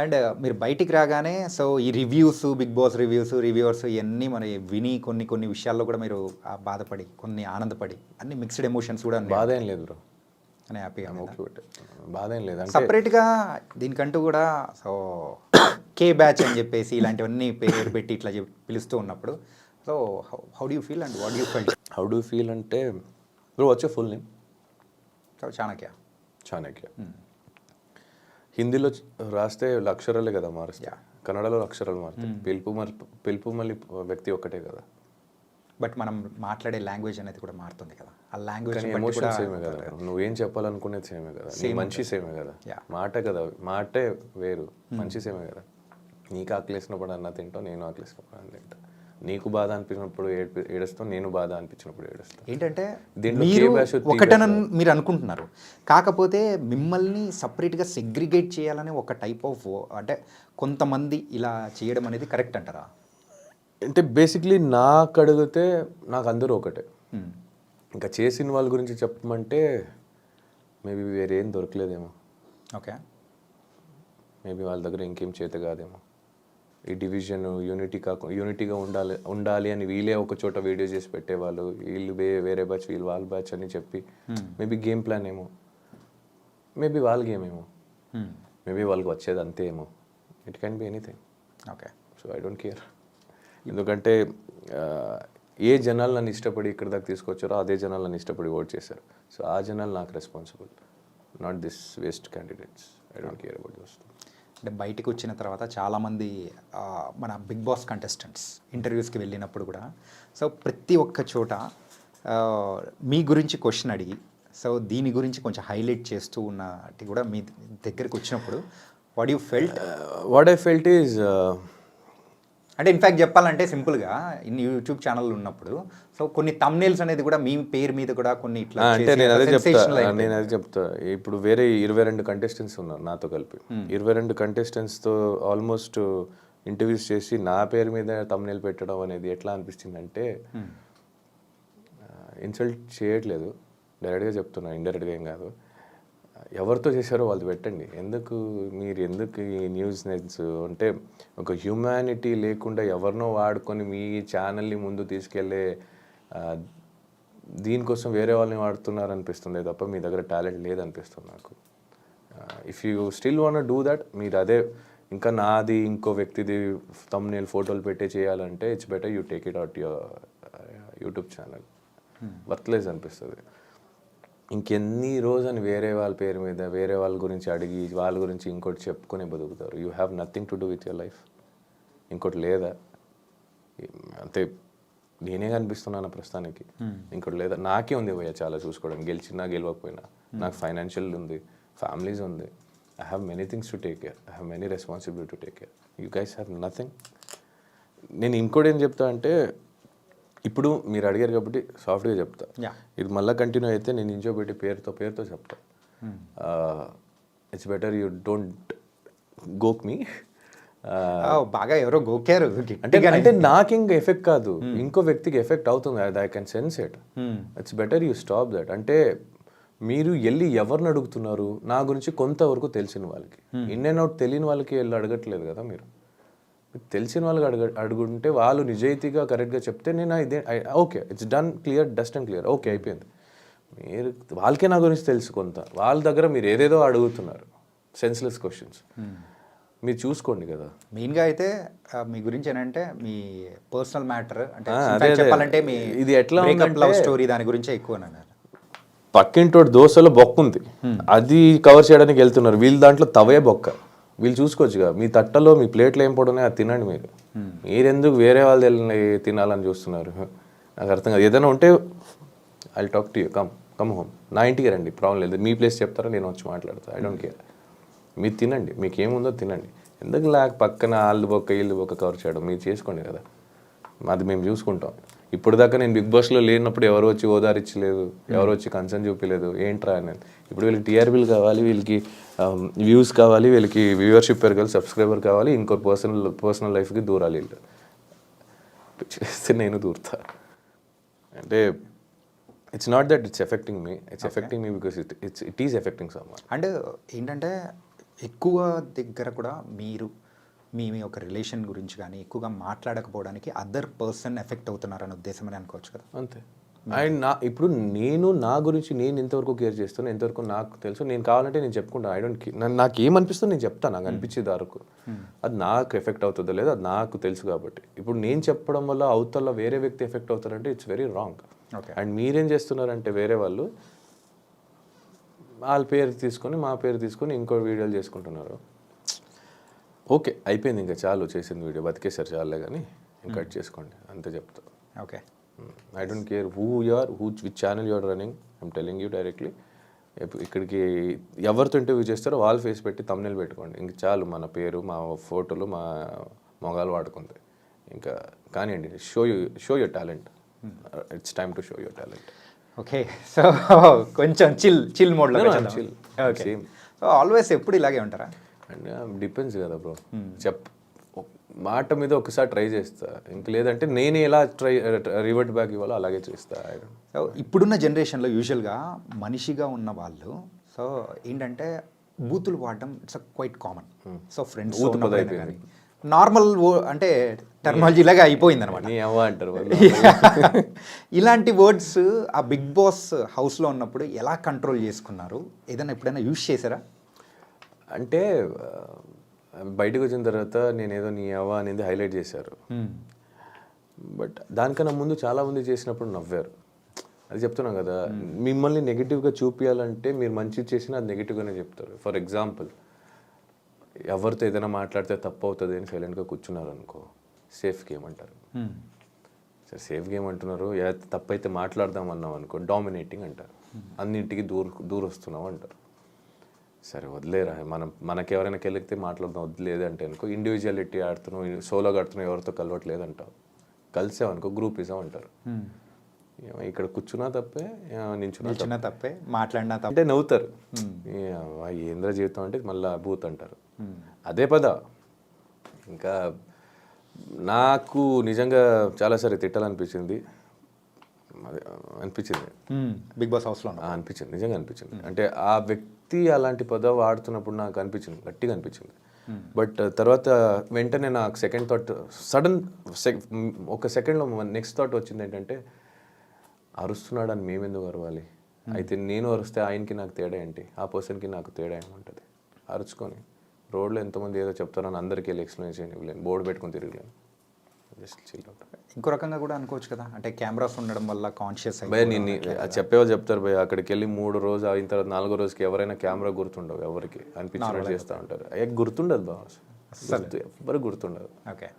అండ్ మీరు బయటికి రాగానే సో ఈ రివ్యూస్, బిగ్ బాస్ రివ్యూవర్స్ ఇవన్నీ మన విని కొన్ని విషయాల్లో కూడా మీరు బాధపడి, కొన్ని ఆనందపడి, అన్ని మిక్స్డ్ ఎమోషన్స్ కూడా బాధ ఏం లేదు బ్రో, అని హ్యాపీగా బాధ ఏం లేదు. సపరేట్గా దీనికంటూ కూడా సో కే బ్యాచ్ అని చెప్పేసి ఇలాంటివన్నీ పేరు పెట్టి ఇట్లా పిలుస్తూ ఉన్నప్పుడు so how do you feel and what you feel? How do feel అంటే బ్రో వచ్చే ఫుల్ నేమ్ చాణక్య. హిందీలో రాస్తే అక్షరాలే కదా మారుస్తాయి, కన్నడలో అక్షరాలు మారుతాయి. పిలుపు మళ్ళీ వ్యక్తి ఒక్కటే కదా, బట్ మనం మాట్లాడే లాంగ్వేజ్ అనేది కూడా మారుతుంది కదా. ఆ లాంగ్వేజ్ ఎమోషన్ సేమే కదా, నువ్వేం చెప్పాలనుకునేది సేమే కదా, నీ మనిషి సేమే కదా, మాట కదా, మాటే వేరు, మనిషి సేమే కదా. నీకు ఆకలేసినప్పుడు అన్న తింటావు, నేను ఆకలేసినప్పుడు అన్న తింటా. నీకు బాధ అనిపించినప్పుడు ఏడుస్తావు, నేను బాధ అనిపించినప్పుడు ఏడుస్తాను. ఏంటంటే మీరు ఒకటనని మీరు అనుకుంటున్నారు, కాకపోతే మిమ్మల్ని సపరేట్గా సెగ్రిగేట్ చేయాలని ఒక టైప్ ఆఫ్ అంటే కొంతమంది ఇలా చేయడం అనేది కరెక్ట్ అంటారా? అంటే బేసిక్లీ నాకు అడిగితే నాకు అందరూ ఒకటే. ఇంకా చేసిన వాళ్ళ గురించి చెప్పమంటే మేబీ వేరేం దొరకలేదేమో. ఓకే, మేబీ వాళ్ళ దగ్గర ఇంకేం చేత కాదేమో. ఈ డివిజన్ యూనిటీగా ఉండాలి అని వీళ్ళే ఒక చోట వీడియో చేసి పెట్టేవాళ్ళు, వీళ్ళు వేరే బ్యాచ్, వీళ్ళు వాళ్ళ బ్యాచ్ అని చెప్పి మేబీ గేమ్ ప్లాన్ ఏమో, మేబీ వాళ్ళ గేమ్ ఏమో, మేబీ వాళ్ళకి వచ్చేది అంతే ఏమో. It can be anything. Okay, so I don't care. ఎందుకంటే ఏ జనాలు నన్ను ఇష్టపడి ఇక్కడ దాకా తీసుకొచ్చారో అదే జనాలు నన్ను ఇష్టపడి ఓట్ చేశారు. సో ఆ జనాలు నాకు responsible, not this waste candidates. I don't care about those. అంటే బయటకు వచ్చిన తర్వాత చాలామంది మన బిగ్ బాస్ కంటెస్టెంట్స్ ఇంటర్వ్యూస్కి వెళ్ళినప్పుడు కూడా సో ప్రతి ఒక్క చోట మీ గురించి క్వశ్చన్ అడిగి సో దీని గురించి కొంచెం హైలైట్ చేస్తూ ఉన్నట్టు కూడా మీ దగ్గరికి వచ్చినప్పుడు వాట్ ఐ ఫెల్ట్ ఈజ్ అంటే ఇన్ఫ్యాక్ట్ చెప్పాలంటే సింపుల్గా ఇన్ని యూట్యూబ్ ఛానల్ ఉన్నప్పుడు సో కొన్ని థంబ్నెయిల్స్ అనేది కూడా మీ పేరు మీద కూడా కొన్ని ఇట్లా అంటే నేను అదే చెప్తా. ఇప్పుడు వేరే 22 కంటెస్టెంట్స్ ఉన్నారు నాతో కలిపి. 22 కంటెస్టెంట్స్తో ఆల్మోస్ట్ ఇంటర్వ్యూస్ చేసి నా పేరు మీద థంబ్నెయిల్ పెట్టడం అనేది ఎట్లా అనిపిస్తుంది అంటే ఇన్సల్ట్ చేయట్లేదు, డైరెక్ట్గా చెప్తున్నా, ఇండైరెక్ట్గా ఏం కాదు. ఎవరితో చేశారో వాళ్ళు పెట్టండి. మీరు ఎందుకు ఈ న్యూస్ నెట్స్ అంటే ఒక హ్యూమానిటీ లేకుండా ఎవరినో వాడుకొని మీ ఛానల్ని ముందు తీసుకెళ్ళే దీనికోసం వేరే వాళ్ళని వాడుతున్నారు అనిపిస్తుంది తప్ప మీ దగ్గర టాలెంట్ లేదనిపిస్తుంది నాకు. If you still want do that, మీరు అదే ఇంకా నాది ఇంకో వ్యక్తిది థంబ్నెయిల్ ఫోటోలు పెట్టే చేయాలంటే it's better you take it out your YouTube channel. Worthless అనిపిస్తుంది. ఇంకెన్ని రోజని వేరే వాళ్ళ పేరు మీద వేరే వాళ్ళ గురించి అడిగి వాళ్ళ గురించి ఇంకోటి చెప్పుకొని బతుకుతారు. You have nothing to do with your life. ఇంకోటి లేదా అంతే, నేనే కనిపిస్తున్నాను ప్రస్తుతానికి, ఇంకోటి లేదా. నాకే ఉంది భయ్య చాలా చూసుకోవడం, గెలిచినా గెలవకపోయినా. నాకు ఫైనాన్షియల్ ఉంది, ఫ్యామిలీస్ ఉంది, I have many things to take care, I have many responsibility to take care. You guys have nothing. నేను ఇంకోటి ఏం చెప్తా అంటే, ఇప్పుడు మీరు అడిగారు కాబట్టి సాఫ్ట్గా చెప్తా. ఇది మళ్ళీ కంటిన్యూ అయితే నేను ఇంచో పెట్టి పేరుతో చెప్తా. ఇట్స్ బెటర్ యూ డోంట్ గోక్ మీ. బాగా ఎవరో గోకారు అంటే నాకు ఇంకా ఎఫెక్ట్ కాదు, ఇంకో వ్యక్తికి ఎఫెక్ట్ అవుతుంది. I can sense it. It's better you stop that. అంటే మీరు వెళ్ళి ఎవరిని అడుగుతున్నారు? నా గురించి కొంతవరకు తెలిసిన వాళ్ళకి, ఇన్ అండ్ అవుట్ తెలియని వాళ్ళకి వెళ్ళి అడగట్లేదు కదా. మీరు తెలిసిన వాళ్ళకి అడుగుంటే వాళ్ళు నిజాయితీగా కరెక్ట్గా చెప్తే నేను ఇదే okay, it's done, clear, dust and clear, okay అయిపోయింది. మీరు వాళ్ళకే నా గురించి తెలుసు కొంత, వాళ్ళ దగ్గర మీరు ఏదేదో అడుగుతున్నారు, సెన్స్లెస్ క్వశ్చన్స్. మీరు చూసుకోండి కదా. మెయిన్గా అయితే మీ గురించి ఏంటంటే మీ పర్సనల్ మ్యాటర్ అంటే చెప్పాలంటే మీ ఇది ఎట్లా లవ్ స్టోరీ దాని గురించే ఎక్కువ అన్నారు. పక్కింటోటి దోశలో బొక్క ఉంది, అది కవర్ చేయడానికి వెళ్తున్నారు, వీళ్ళ దాంట్లో తవే బొక్క, వీళ్ళు చూసుకోవచ్చుగా. మీ తట్టలో మీ ప్లేట్లు ఏం పడున్నాయి అది తినండి మీరు. మీరెందుకు వేరే వాళ్ళు తినాలని చూస్తున్నారు? నాకు అర్థం కాదు. ఏదైనా ఉంటే I talk to you, come home, నా ఇంటికి రండి, ప్రాబ్లం లేదు. మీ ప్లేస్ చెప్తారా, నేను వచ్చి మాట్లాడతాను, ఐ డోంట్ కేర్. మీరు తినండి, మీకు ఏముందో తినండి. ఎందుకు పక్కన వాళ్ళు బొక్క వీళ్ళు బొక్క కవర్ చేయడం? మీరు చేసుకోండి కదా, అది మేము చూసుకుంటాం. ఇప్పుడు దాకా నేను బిగ్ బాస్లో లేనప్పుడు ఎవరు వచ్చి ఓదారిచ్చలేదు, ఎవరు వచ్చి కన్సర్న్ చూపించలేదు, ఏంట్రా అనేది. ఇప్పుడు వీళ్ళకి టీఆర్పీలు కావాలి, వీళ్ళకి వ్యూస్ కావాలి, వీళ్ళకి వ్యూవర్షిప్ పెరగాలి, సబ్స్క్రైబర్ కావాలి, ఇంకో పర్సనల్ లైఫ్కి దూరాలి. వీళ్ళు చేస్తే నేను దూరుతా. అంటే it's not that it's effecting me, it's effecting me because it is affecting someone. And ఏంటంటే ఎక్కువ దగ్గర కూడా మీరు మీ ఒక రిలేషన్ గురించి కానీ ఎక్కువగా మాట్లాడకపోవడానికి అదర్ పర్సన్ ఎఫెక్ట్ అవుతున్నారనే ఉద్దేశం అని అనుకోవచ్చు కదా. అంతే. అండ్ ఇప్పుడు నేను నా గురించి నేను ఎంతవరకు కేర్ చేస్తాను, ఎంతవరకు నాకు తెలుసు. నేను కావాలంటే నేను చెప్పుకుంటాను, ఐ డోంట్ నాకు ఏమనిపిస్తుందో నేను చెప్తాను, నాకు అనిపించేది వరకు. అది నాకు ఎఫెక్ట్ అవుతుందో లేదో అది నాకు తెలుసు కాబట్టి. ఇప్పుడు నేను చెప్పడం వల్ల అవతల వేరే వ్యక్తి ఎఫెక్ట్ అవుతారంటే ఇట్స్ వెరీ రాంగ్. అండ్ మీరేం చేస్తున్నారంటే వేరే వాళ్ళు వాళ్ళ పేరు తీసుకొని మా పేరు తీసుకొని ఇంకో వీడియోలు చేసుకుంటున్నారు. ఓకే, అయిపోయింది, ఇంకా చాలు, చేసింది వీడియో బతికేసారు చాలే, కానీ ఇంకా కట్ చేసుకోండి అంతే చెప్తా. Okay, I don't care who you are, which channel you are running, I'm telling you directly. ఇక్కడికి ఎవరితో ఇంటర్వ్యూ చేస్తారో వాళ్ళ ఫేస్ పెట్టి తమ్నెల్ పెట్టుకోండి, ఇంక చాలు. మన పేరు మా ఫోటోలు మా మొగాలు వాడుకుంది ఇంకా కానివ్వండి. Show your talent, it's time to show your talent. Okay. So కొంచెం చిల్ మోడ్లో చిల్. ఓకే. సో ఆల్వేస్ ఎప్పుడు ఇలాగే ఉంటారా? అండ్ డిపెండ్స్ కదా బ్రో. మాట మీద ఒకసారి ట్రై చేస్తా, ఇంక లేదంటే నేను ఎలా రివర్ట్ బ్యాక్ ఇవ్వాలో అలాగే చేస్తా. సో ఇప్పుడున్న జనరేషన్లో యూజువల్గా మనిషిగా ఉన్న వాళ్ళు సో ఏంటంటే బూతులు వాడడం it's quite common. So friends కానీ నార్మల్ అంటే టెర్మినాలజీ లాగా అయిపోయింది అనమాట. అంటారు ఇలాంటి వర్డ్స్ ఆ బిగ్ బాస్ హౌస్లో ఉన్నప్పుడు ఎలా కంట్రోల్ చేసుకున్నారు? ఏదైనా ఎప్పుడైనా యూజ్ చేశారా? అంటే బయటకు వచ్చిన తర్వాత నేను ఏదో నీ అవ్వ అనేది హైలైట్ చేశారు, బట్ దానికన్నా ముందు చాలామంది చేసినప్పుడు నవ్వారు. అది చెప్తున్నాం కదా, మిమ్మల్ని నెగిటివ్గా చూపించాలంటే మీరు మంచి చేసినా అది నెగిటివ్గానే చెప్తారు. ఫర్ ఎగ్జాంపుల్, ఎవరితో ఏదైనా మాట్లాడితే తప్పు అవుతుంది అని సైలెంట్గా కూర్చున్నారు అనుకో, సేఫ్ గేమ్ అంటారు. సరే సేఫ్ గేమ్ అంటున్నారు, తప్పు అయితే మాట్లాడదాం అన్నాం అనుకో డామినేటింగ్ అంటారు, అన్నింటికి దూరొస్తున్నాం అంటారు. సరే వదిలేరా, మనకి ఎవరైనా కెలిగితే మాట్లాడదాం, వదిలేదు అంటే అనుకో ఇండివిజువాలిటీ ఆడుతున్నావు, సోలోగా ఆడుతున్నావు, ఎవరితో కలవట్లేదు అంటావు. కలిసామనుకో గ్రూపిజం అంటారు. ఇక్కడ కూర్చున్నా తప్పే, నించున్నా తప్పే, మాట్లాడినా తప్పే అంటే నవ్వుతారు. ఏంద్ర జీవితం అంటే మళ్ళీ బూత్ అంటారు. అదే పద. ఇంకా నాకు నిజంగా చాలాసారి తిట్టాలనిపించింది, బిగ్ బాస్ హౌస్లో అనిపించింది, నిజంగా అనిపించింది. అంటే ఆ వ్యక్తి అలాంటి పదం వాడుతున్నప్పుడు నాకు అనిపించింది, గట్టిగా అనిపించింది. బట్ తర్వాత వెంటనే నాకు సెకండ్ థాట్, ఒక సెకండ్లో నెక్స్ట్ థాట్ వచ్చింది ఏంటంటే, అరుస్తున్నాడని మేమెందుకు అరవాలి? అయితే నేను అరుస్తే ఆయనకి నాకు తేడా ఏంటి, ఆ పర్సన్కి నాకు తేడా ఏముంటుంది? అరుచుకొని రోడ్లో ఎంతమంది ఏదో చెప్తారని అందరికీ వెళ్ళి ఎక్స్ప్లెయిన్ చేయలేను, బోర్డు పెట్టుకొని తిరగలేను. Just chill out. ఇంకో రకంగా కూడా అనుకోవచ్చు కదా, అంటే కెమెరాస్ ఉండడం వల్ల కాన్షియస్ భయ నేను చెప్పేవాళ్ళు చెప్తారు భయ, అక్కడికి వెళ్ళి 3 రోజు అయిన తర్వాత 4వ రోజుకి ఎవరైనా కెమెరా గుర్తుండవు, ఎవరికి అనిపించినట్టు చేస్తూ ఉంటారు. గుర్తుండదు బాగా, ఎవరికి గుర్తుండదు. ఓకే,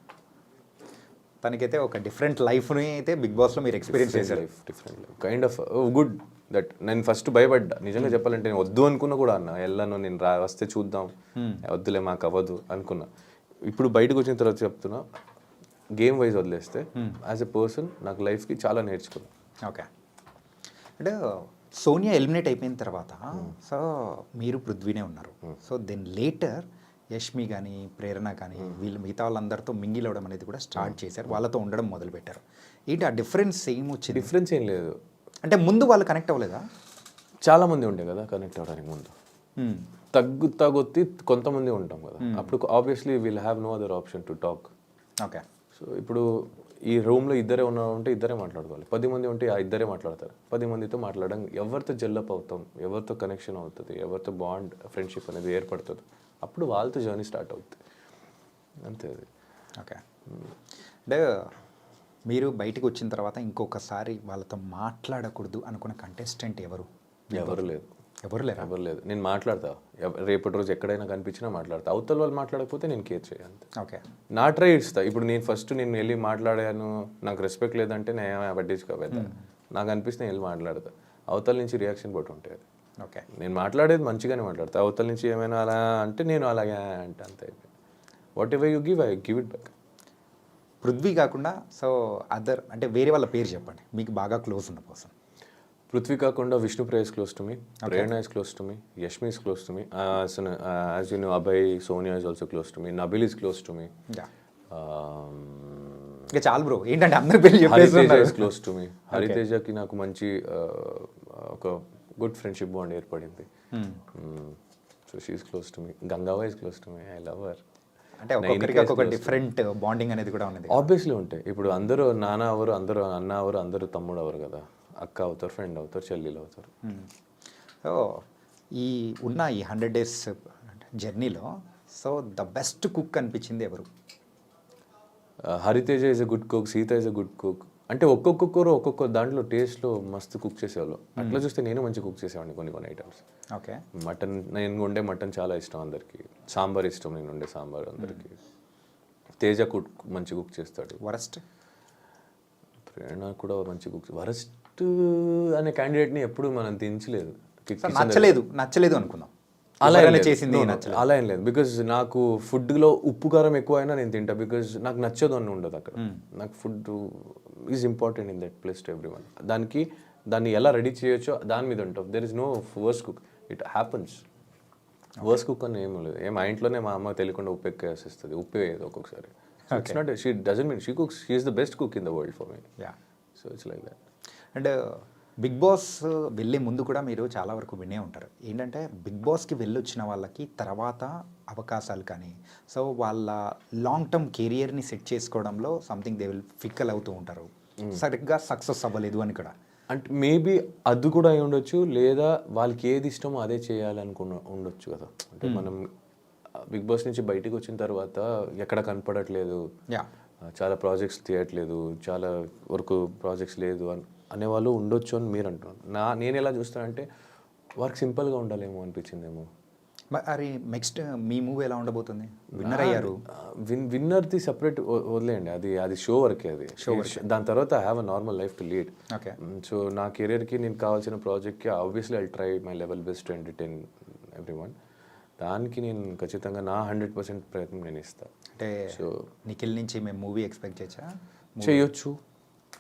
తనకైతే ఒక డిఫరెంట్ లైఫ్ని అయితే బిగ్ బాస్లో మీరు ఎక్స్పీరియన్స్ చేశారు. Different life, kind of good that. నేను ఫస్ట్ భయపడ్డా నిజంగా చెప్పాలంటే, నేను వద్దు అనుకున్నా కూడా అన్న వెళ్ళను, నేను వస్తే చూద్దాం, వద్దులే మాకు అవ్వదు అనుకున్నా. ఇప్పుడు బయటకు వచ్చిన తర్వాత చెప్తున్నా, గేమ్ వైజ్ వదిలేస్తే యాజ్ ఎ పర్సన్ నాకు లైఫ్కి చాలా నేర్చుకున్నాను. ఓకే, అంటే సోనియా ఎలిమినేట్ అయిపోయిన తర్వాత సో మీరు పృథ్వీనే ఉన్నారు. సో దెన్ లేటర్ యష్మి కానీ ప్రేరణ కానీ వీళ్ళు మిగతా వాళ్ళందరితో మింగిల్ అవ్వడం అనేది కూడా స్టార్ట్ చేశారు, వాళ్ళతో ఉండడం మొదలుపెట్టారు. ఏంటి ఆ డిఫరెన్స్ ఏమొచ్చింది? డిఫరెన్స్ ఏం లేదు. అంటే ముందు వాళ్ళు కనెక్ట్ అవ్వలేదా? చాలామంది ఉండే కదా కనెక్ట్ అవ్వడానికి ముందు, తగ్గొత్తి కొంతమంది ఉంటాం కదా, అప్పుడు obviously we'll have no other option to talk. Okay, so ఇప్పుడు ఈ రూమ్లో ఇద్దరే ఉన్నారంటే ఇద్దరే మాట్లాడుకోవాలి, 10 మంది ఉంటే ఆ ఇద్దరే మాట్లాడతారు. 10 మందితో మాట్లాడడం, ఎవరితో జెల్లప్ అవుతాం, ఎవరితో కనెక్షన్ అవుతుంది, ఎవరితో బాండ్ ఫ్రెండ్షిప్ అనేది ఏర్పడుతుంది, అప్పుడు వాళ్ళతో జర్నీ స్టార్ట్ అవుతుంది, అంతే అది. ఓకే, అంటే మీరు బయటకు వచ్చిన తర్వాత ఇంకొకసారి వాళ్ళతో మాట్లాడకూడదు అనుకున్న కంటెస్టెంట్ ఎవరు? ఎవరు లేదు, ఎవరు లేరా? ఎవరు లేదు. నేను మాట్లాడతా, రేపటి రోజు ఎక్కడైనా కనిపించినా మాట్లాడతా. అవతల వాళ్ళు మాట్లాడకపోతే నేను కేర్ చేయాలి. ఓకే. నా ట్రై ఇస్తా. ఇప్పుడు నేను ఫస్ట్ నేను వెళ్ళి మాట్లాడాను, నాకు రెస్పెక్ట్ లేదంటే నేను పట్టించుకోవాలి. నాకు అనిపిస్తే నేను వెళ్ళి మాట్లాడతా. అవతల నుంచి రియాక్షన్ బట్టి ఉంటుంది. ఓకే. నేను మాట్లాడేది మంచిగానే మాట్లాడతా. అవతల నుంచి ఏమైనా అలా అంటే నేను అలాగే అంటే అంతే. What ever you give, I give it back. Prithvi కాకుండా సో అదర్ అంటే వేరే వాళ్ళ పేరు చెప్పండి మీకు బాగా క్లోజ్ ఉన్న పర్సన్. పృథ్వీ కాకుండా Vishnupriya is close to me, Prerna is close to me, Yashmi is close to me, as you know, Abhay, Sonia is also close to me, Nabil is close to me, ఇంకా చాలు bro, ఏంటంటే అందరి పేరు హరితేజ చెప్పేస్తున్నారు. is close to me. హరితేజకి నాకు మంచి ఒక good friendship bond ఏర్పడింది. So she is close to me. గంగావా is close to me, I love her. అంటే ఒక్కొక్కరికి ఒక్కొక్క డిఫరెంట్ బాండింగ్ అనేది కూడా ఉన్నది. ఆబ్వియస్లీ ఉంటాయి. ఇప్పుడు అందరూ నాన్న అవరు, అందరూ అన్న అవరు, అందరూ తమ్ముడు అవరు కదా. అక్క అవుతారు, ఫ్రెండ్ అవుతారు, చెల్లెలు అవుతారు. సో ఈ ఉన్న ఈ 100 days జర్నీలో సో ద బెస్ట్ కుక్ అనిపించింది ఎవరు? Hariteja is a good cook, Sita is a good cook. అంటే ఒక్కొక్కరు ఒక్కొక్క దాంట్లో టేస్ట్లో మస్తు కుక్ చేసేవాళ్ళు. అట్లా చూస్తే నేను మంచి కుక్ చేసేవాడిని కొన్ని ఐటమ్స్. ఓకే. మటన్, నేను వండే మటన్ చాలా ఇష్టం అందరికి. సాంబార్ ఇష్టం, నేను వండే సాంబార్ అందరికి. తేజ కుక్ మంచి కుక్ చేస్తాడు. వరస్ట్? ప్రేరణ కూడా మంచి కుక్. వరస్ట్ అనే క్యాండిడేట్ని ఎప్పుడు మనం దించలేదు. నచ్చలేదు అనుకుందాం. అలా చేసింది అలా ఏం లేదు. బికాజ్ నాకు ఫుడ్లో ఉప్పు కారం ఎక్కువ అయినా నేను తింటా. బికాజ్ నాకు నచ్చదు అని ఉండదు అక్కడ. నాకు food is important in that place to everyone. దాన్ని ఎలా రెడీ చేయొచ్చో దాని మీద ఉంటాం. There is no worse cook, it happens. Worse cook అని ఏం లేదు. మా ఇంట్లోనే మా అమ్మ తెలియకుండా ఉప్పు ఎక్కువ వేసేస్తుంది, ఉప్పు వేయదు ఒక్కొక్కసారి. It's not, she doesn't mean she cooks, she is the best cook in the world for me. So it's like that. And big boss వెళ్ళే ముందు కూడా మీరు చాలా వరకు వినే ఉంటారు. ఏంటంటే బిగ్ బాస్కి వెళ్ళొచ్చిన వాళ్ళకి తర్వాత అవకాశాలు కానీ సో వాళ్ళ లాంగ్ టర్మ్ కెరియర్ని సెట్ చేసుకోవడంలో సంథింగ్ దే విల్ ఫిక్కల్ అవుతూ ఉంటారు. సరిగ్గా సక్సెస్ అవ్వలేదు అని కూడా. అంటే మేబీ అది కూడా అయి ఉండొచ్చు, లేదా వాళ్ళకి ఏది ఇష్టమో అదే ఉండొచ్చు కదా. అంటే మనం బిగ్ బాస్ నుంచి బయటకు వచ్చిన తర్వాత ఎక్కడ కనపడట్లేదు, చాలా ప్రాజెక్ట్స్ తీయట్లేదు, చాలా వరకు ప్రాజెక్ట్స్ లేదు అనేవాళ్ళు ఉండొచ్చు అని మీరు అంటున్నారు. నేను ఎలా చూస్తానంటే వర్క్ సింపుల్గా ఉండాలేమో అనిపించిందేమో. మరి నెక్స్ట్ మీ మూవీ ఎలా ఉండబోతుంది? విన్నర్ అయ్యారు. విన్నర్ది సపరేట్ వదిలేయండి, అది షో వరకే. అది షో దాని తర్వాత I have a normal life to lead. Okay. So నా కెరియర్కి నేను కావాల్సిన ప్రాజెక్ట్కి obviously I try my level best to entertain every one. దానికి నేను ఖచ్చితంగా నా 100% ప్రయత్నం నేను ఇస్తాను. అంటే సో నిఖిల్ నుంచి మేము మూవీ ఎక్స్పెక్ట్ చేయొచ్చు.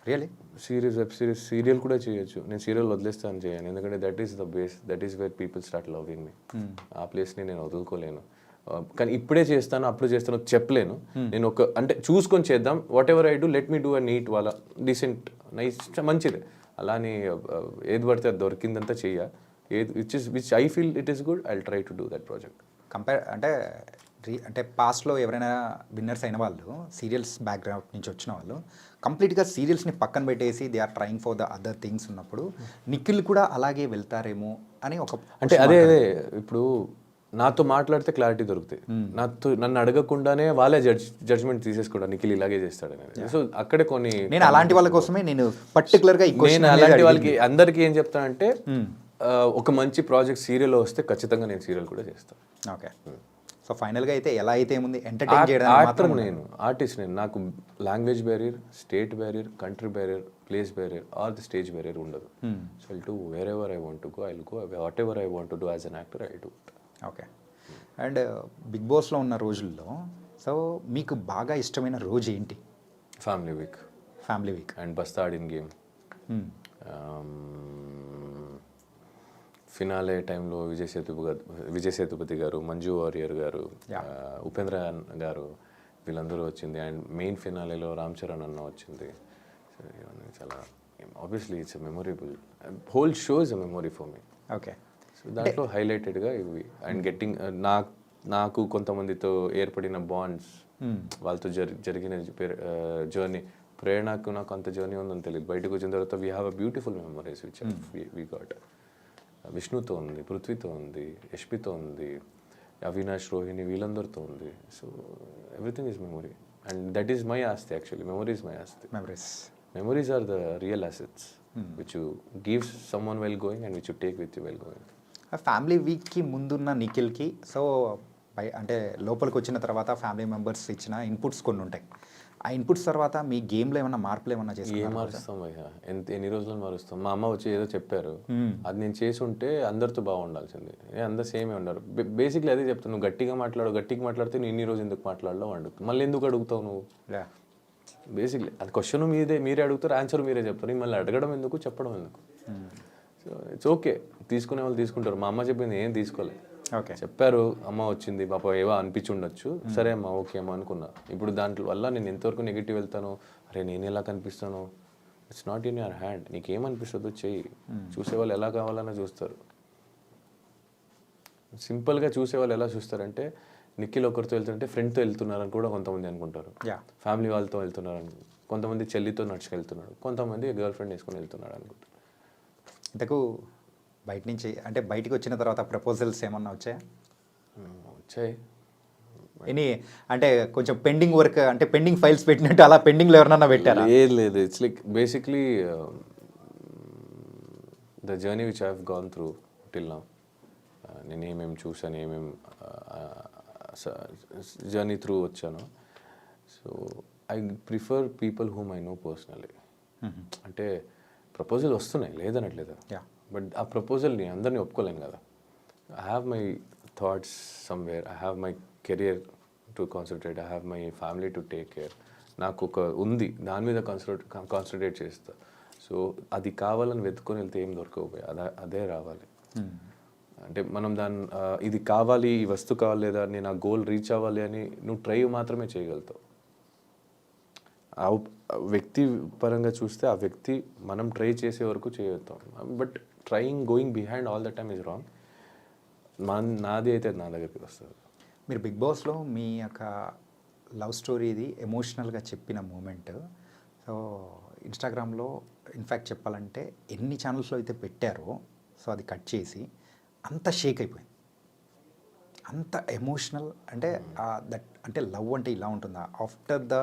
Really? Series, web series, serial కూడా చేయొచ్చు. నేను సీరియల్ వదిలేస్తాను చేయను, ఎందుకంటే that is the base, that is where people start loving మీ. ఆ ప్లేస్ని నేను వదులుకోలేను. కానీ ఇప్పుడే చేస్తాను, అప్పుడు చేస్తాను చెప్పలేను. నేను అంటే చూసుకొని చేద్దాం. Whatever I do, let me do a neat వాళ్ళ డీసెంట్ నైస్ మంచిదే. అలానే ఏది పడితే అది దొరికిందంతా చెయ్య. Which I feel it is good, I will try to do that project. అంటే పాస్ట్లో ఎవరైనా విన్నర్స్ అయిన వాళ్ళు సీరియల్స్ బ్యాక్గ్రౌండ్ నుంచి వచ్చిన వాళ్ళు కంప్లీట్గా సీరియల్స్ని పక్కన పెట్టేసి they are trying for the other things ఉన్నప్పుడు నిఖిల్ కూడా అలాగే వెళ్తారేమో అని ఒక అంటే అదే ఇప్పుడు నాతో మాట్లాడితే క్లారిటీ దొరుకుతాయి. నన్ను అడగకుండానే వాళ్ళే జడ్జ్మెంట్ తీసేసుకోవడం నిఖిల్ ఇలాగే చేస్తాడు అనేది. సో అక్కడే కొన్ని నేను అలాంటి వాళ్ళ కోసమే నేను పర్టికులర్గా నేను అలాంటి వాళ్ళకి అందరికీ ఏం చెప్తానంటే ఒక మంచి ప్రాజెక్ట్ సీరియల్లో వస్తే ఖచ్చితంగా నేను సీరియల్ కూడా చేస్తాను. ఓకే. సో ఫైనల్గా అయితే ఎలా అయితే ఉంది ఎంటర్టైన్ చేయడం మాత్రం నేను ఆర్టిస్ట్. నేను నాకు language barrier, state barrier, country barrier, place barrier or the stage barrier ఉండదు. So I'll do wherever I want to go, I'll go. Whatever I want to do as an actor I do. Okay. And big బాస్లో ఉన్న రోజుల్లో so మీకు బాగా ఇష్టమైన రోజు ఏంటి? Family week. Family week and బస్తా ఆడిన గేమ్. ఫినాలే టైంలో విజయ్ సేతుపతి గారు, మంజు వారియర్ గారు, ఉపేంద్ర గారు వీళ్ళందరూ వచ్చింది. అండ్ మెయిన్ ఫినాలేలో రామ్ చరణ్ అన్న వచ్చింది. చాలా obviously it's a memorable, whole show is a memory for me. Okay. So దాంట్లో హైలైటెడ్గా ఇవి. అండ్ గెట్టింగ్ నాకు కొంతమందితో ఏర్పడిన బాండ్స్, వాళ్ళతో జరిగిన జర్నీ. ప్రేరణకు నాకు అంత జర్నీ ఉందని తెలియదు. బయటకు వచ్చిన తర్వాత we have a beautiful memories which we got. విష్ణుతో ఉంది, పృథ్వీతో ఉంది, యష్మితో ఉంది, అవినాష్, రోహిణి వీళ్ళందరితో ఉంది. So everything is memory and that is my ఆస్తి. యాక్చువల్లీ మెమొరీ ఈజ్ మై ఆస్తి. Memories are the real assets. Which you give someone while going and which you take with you while going. Family వీక్కి ముందున్న నిఖిల్కి so అంటే లోపలికి వచ్చిన తర్వాత family members ఇచ్చిన inputs కొన్ని ఉంటాయి. ఆ ఇన్పుట్స్ తర్వాత మీ గేమ్లో ఏమన్నా మార్పులు ఏమన్నా ఏం చేసి మారుస్తాం భయ్యా, ఎన్ని రోజులు మారుస్తాం. మా అమ్మ వచ్చి ఏదో చెప్పారు, అది నేను చేసి ఉంటే అందరితో బాగుండాల్సింది. అందరు సేమే ఉన్నారు. బేసిక్లీ అదే చెప్తాను, నువ్వు గట్టిగా మాట్లాడితే నేను ఇన్ని రోజు ఎందుకు మాట్లాడలో అడుగుతావు, మళ్ళీ ఎందుకు అడుగుతావు నువ్వు. బేసిక్లీ అది క్వశ్చన్ మీరే అడుగుతారు, ఆన్సర్ మీరే చెప్తారు, మళ్ళీ అడగడం ఎందుకు, చెప్పడం ఎందుకు. సో ఇట్స్ ఓకే, తీసుకునే వాళ్ళు తీసుకుంటారు. మా అమ్మ చెప్పింది ఏం తీసుకోలే, ఓకే చెప్పారు, అమ్మ వచ్చింది పాప ఏవో అనిపించి ఉండొచ్చు, సరే అమ్మ ఓకే అమ్మ అనుకున్నా. ఇప్పుడు దాంట్లో వల్ల నేను ఎంతవరకు నెగిటివ్ వెళ్తాను, అరే నేను ఎలా కనిపిస్తాను, it's not in your hand. నీకేమనిపిస్తుందో చెయ్యి, చూసేవాళ్ళు ఎలా కావాలన్నా చూస్తారు. సింపుల్గా చూసేవాళ్ళు ఎలా చూస్తారంటే, నిఖిల్ ఒకరితో వెళ్తుంటే ఫ్రెండ్తో వెళ్తున్నారని కూడా కొంతమంది అనుకుంటారు, ఫ్యామిలీ వాళ్ళతో వెళ్తున్నారని, కొంతమంది చెల్లితో నడుచుకెళ్తున్నాడు, కొంతమంది గర్ల్ ఫ్రెండ్ వేసుకొని వెళ్తున్నాడు అనుకుంటారు. ఇంతకు బయట నుంచి అంటే బయటికి వచ్చిన తర్వాత ప్రపోజల్స్ ఏమన్నా వచ్చాయా? వచ్చాయి. ఎనీ అంటే కొంచెం పెండింగ్ వర్క్ అంటే పెండింగ్ ఫైల్స్ పెట్టినట్టు అలా పెండింగ్లో ఎవరన్నా పెట్టారా? లేదు, it's like basically the journey which I have gone through till now. నేను ఏమేమి చూసాను, ఏమేమి జర్నీ త్రూ వచ్చాను. So I prefer people whom I know personally. అంటే ప్రపోజల్ వస్తున్నాయి లేదనట్లేదు, బట్ ఆ ప్రపోజల్ని అందరినీ ఒప్పుకోలేను కదా. I have my thoughts somewhere, I have my career to concentrate, I have my family to take care. నాకు ఒక ఉంది, దాని మీద కాన్సన్ట్రేట్ చేస్తా. సో అది కావాలని వెతుకొని వెళ్తే ఏం దొరకకపోయి అదే రావాలి. అంటే మనం ఇది కావాలి, ఈ వస్తువు కావాలి, లేదా నేను ఆ గోల్ రీచ్ అవ్వాలి అని నువ్వు ట్రై మాత్రమే చేయగలుగుతావు. ఆ వ్యక్తి పరంగా చూస్తే ఆ వ్యక్తి మనం ట్రై చేసే వరకు చేయగలుగుతాం, but going behind all the time is wrong. నాది అయితే నా దగ్గరికి వస్తుంది. మీరు బిగ్ బాస్లో మీ యొక్క లవ్ స్టోరీది ఎమోషనల్గా చెప్పిన మూమెంట్ సో ఇన్స్టాగ్రామ్లో ఇన్ఫ్యాక్ట్ చెప్పాలంటే ఎన్ని ఛానల్స్లో అయితే పెట్టారో సో అది కట్ చేసి అంత షేక్ అయిపోయింది, అంత ఎమోషనల్. అంటే దట్ అంటే లవ్ అంటే ఇలా ఉంటుందా, after the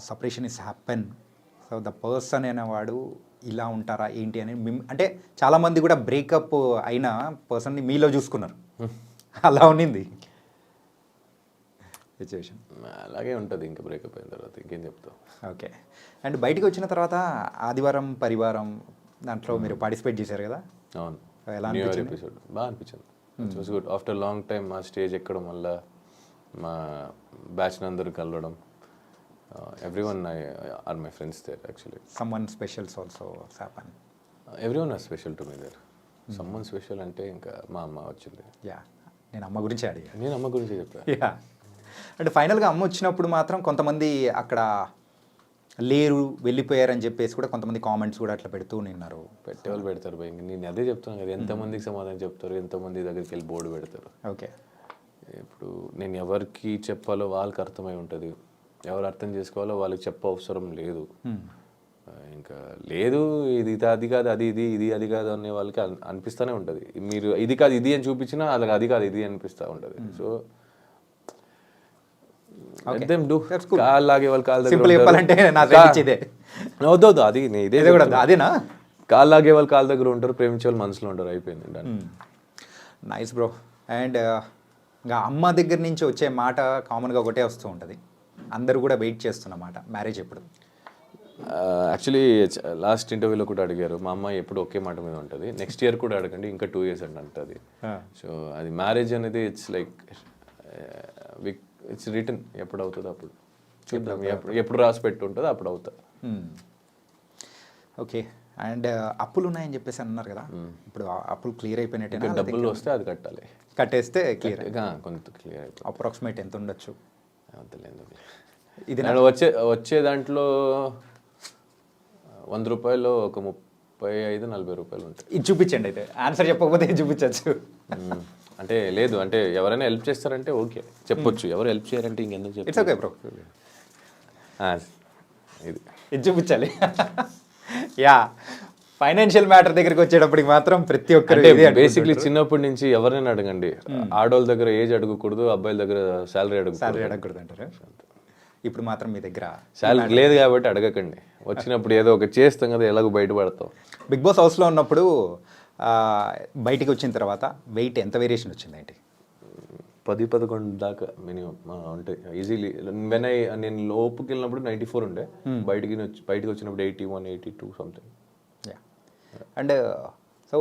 separation is happen, so the person అనేవాడు ఇలా ఉంటారా ఏంటి అని అంటే చాలామంది కూడా బ్రేకప్ అయిన పర్సన్ని మీలో చూసుకున్నారు, అలా ఉన్నింది సిచ్యువేషన్. అలాగే ఉంటుంది ఇంకా బ్రేకప్ అయిన తర్వాత, ఇంకేం చెప్తావు. ఓకే, అండ్ బయటికి వచ్చిన తర్వాత ఆదివారం పరివారం దాంట్లో మీరు పార్టిసిపేట్ చేశారు కదా. అవును, ఎలా న్యూ ఇయర్ అనిపించింది? ఎపిసోడ్ బాగా అనిపించింది. It was good. After long time మా స్టేజ్ ఎక్కడం వల్ల మా బ్యాచ్ అందరూ కలవడం, everyone are my friends there actually. Someone special also happen. Everyone are special to me there. Someone special అంటే ఇంకా మా అమ్మ వచ్చింది. నేను అమ్మ గురించి అడిగా. నేను అమ్మ గురించి చెప్పా. అంటే ఫైనల్గా అమ్మ వచ్చినప్పుడు మాత్రం కొంతమంది అక్కడ లేరు వెళ్ళిపోయారని చెప్పేసి కూడా కొంతమంది కామెంట్స్ కూడా అట్లా పెడుతూ నిన్నారు. పెట్టేవాళ్ళు పెడతారు భయ, నేను అదే చెప్తున్నాను కదా, ఎంతమందికి సమాధానం చెప్తారు, ఎంతమంది దగ్గరికి వెళ్ళి బోర్డు పెడతారు. ఓకే, ఇప్పుడు నేను ఎవరికి చెప్పాలో వాళ్ళకి అర్థమై ఉంటుంది, ఎవరు అర్థం చేసుకోవాలో వాళ్ళకి చెప్ప అవసరం లేదు. ఇంకా లేదు ఇది అది కాదు అది ఇది అది కాదు అనే వాళ్ళకి అనిపిస్తూనే ఉంటుంది. మీరు ఇది కాదు ఇది అని చూపించినా అలాగే అది కాదు ఇది అనిపిస్తూ ఉంటుంది. సో కాళ్ళు లాగే వాళ్ళు కాళ్ళ వద్దు, అది ఇదే అదేనా, కాళ్ళు లాగే వాళ్ళు కాళ్ళ దగ్గర ఉంటారు, ప్రేమించే వాళ్ళు మనసులో ఉంటారు, అయిపోయింది. Nice bro. అండ్ ఇంకా అమ్మ దగ్గర నుంచి వచ్చే మాట కామన్గా ఒకటే వస్తూ ఉంటుంది, అందరూ కూడా వెయిట్ చేస్తున్నమాట, మ్యారేజ్ ఎప్పుడు? యాక్చువల్లీ లాస్ట్ ఇంటర్వ్యూలో కూడా అడిగారు, మా అమ్మాయి ఎప్పుడు ఒకే మాట మీద ఉంటుంది, నెక్స్ట్ ఇయర్ కూడా అడగండి, ఇంకా 2 years అంటుంది. సో అది మ్యారేజ్ అనేది ఇట్స్ లైక్ ఇట్స్ రిటర్న్, ఎప్పుడు అవుతుందో అప్పుడు చూద్దాం, ఎప్పుడు రాసి పెట్టి ఉంటుందో అప్పుడు అవుతా. ఓకే, అండ్ అప్పులు ఉన్నాయని చెప్పేసి అన్నారు కదా, ఇప్పుడు అప్పులు క్లియర్ అయిపోయినట్టు, డబ్బులు వస్తే అది కట్టాలి, కట్టేస్తే క్లియర్, కొంత క్లియర్ అయిపోతుంది. అప్రాక్సిమేట్ ఎంత ఉండొచ్చు? ఇది వచ్చే దాంట్లో 100 రూపాయలు ఒక 35-40 రూపాయలు ఉంటాయి. ఇది చూపించండి, అయితే ఆన్సర్ చెప్పకపోతే ఇది చూపించచ్చు. అంటే లేదు, అంటే ఎవరైనా హెల్ప్ చేస్తారంటే ఓకే చెప్పొచ్చు, ఎవరు హెల్ప్ చేయారంటే ఇంకెందుకు చెప్పు. ఇట్స్ ఓకే బ్రో, ఇది చూపించాలి. ఫైనాన్షియల్ మ్యాటర్ దగ్గరికి వచ్చేటప్పటికి మాత్రం ప్రతి ఒక్కరు బేసిక్లీ చిన్నప్పటి నుంచి ఎవరైనా అడగండి, ఆడవాళ్ళ దగ్గర ఏజ్ అడగకూడదు, అబ్బాయిల దగ్గర శాలరీ అడగకూడదు అంటారు. ఇప్పుడు మాత్రం మీ దగ్గర శాలరీ లేదు కాబట్టి అడగకండి, వచ్చినప్పుడు ఏదో ఒక చేస్తాం కదా, ఎలాగో బయటపడతాం. బిగ్ బాస్ హౌస్లో ఉన్నప్పుడు బయటికి వచ్చిన తర్వాత వెయిట్ ఎంత వేరియేషన్ వచ్చింది ఏంటి? 10-11 దాకా మినిమం ఉంటాయి ఈజీలీ. నేను లోపుకి వెళ్ళినప్పుడు 94 ఉండే, బయటికి వచ్చినప్పుడు 81, 82 సంథింగ్. అండ్ సో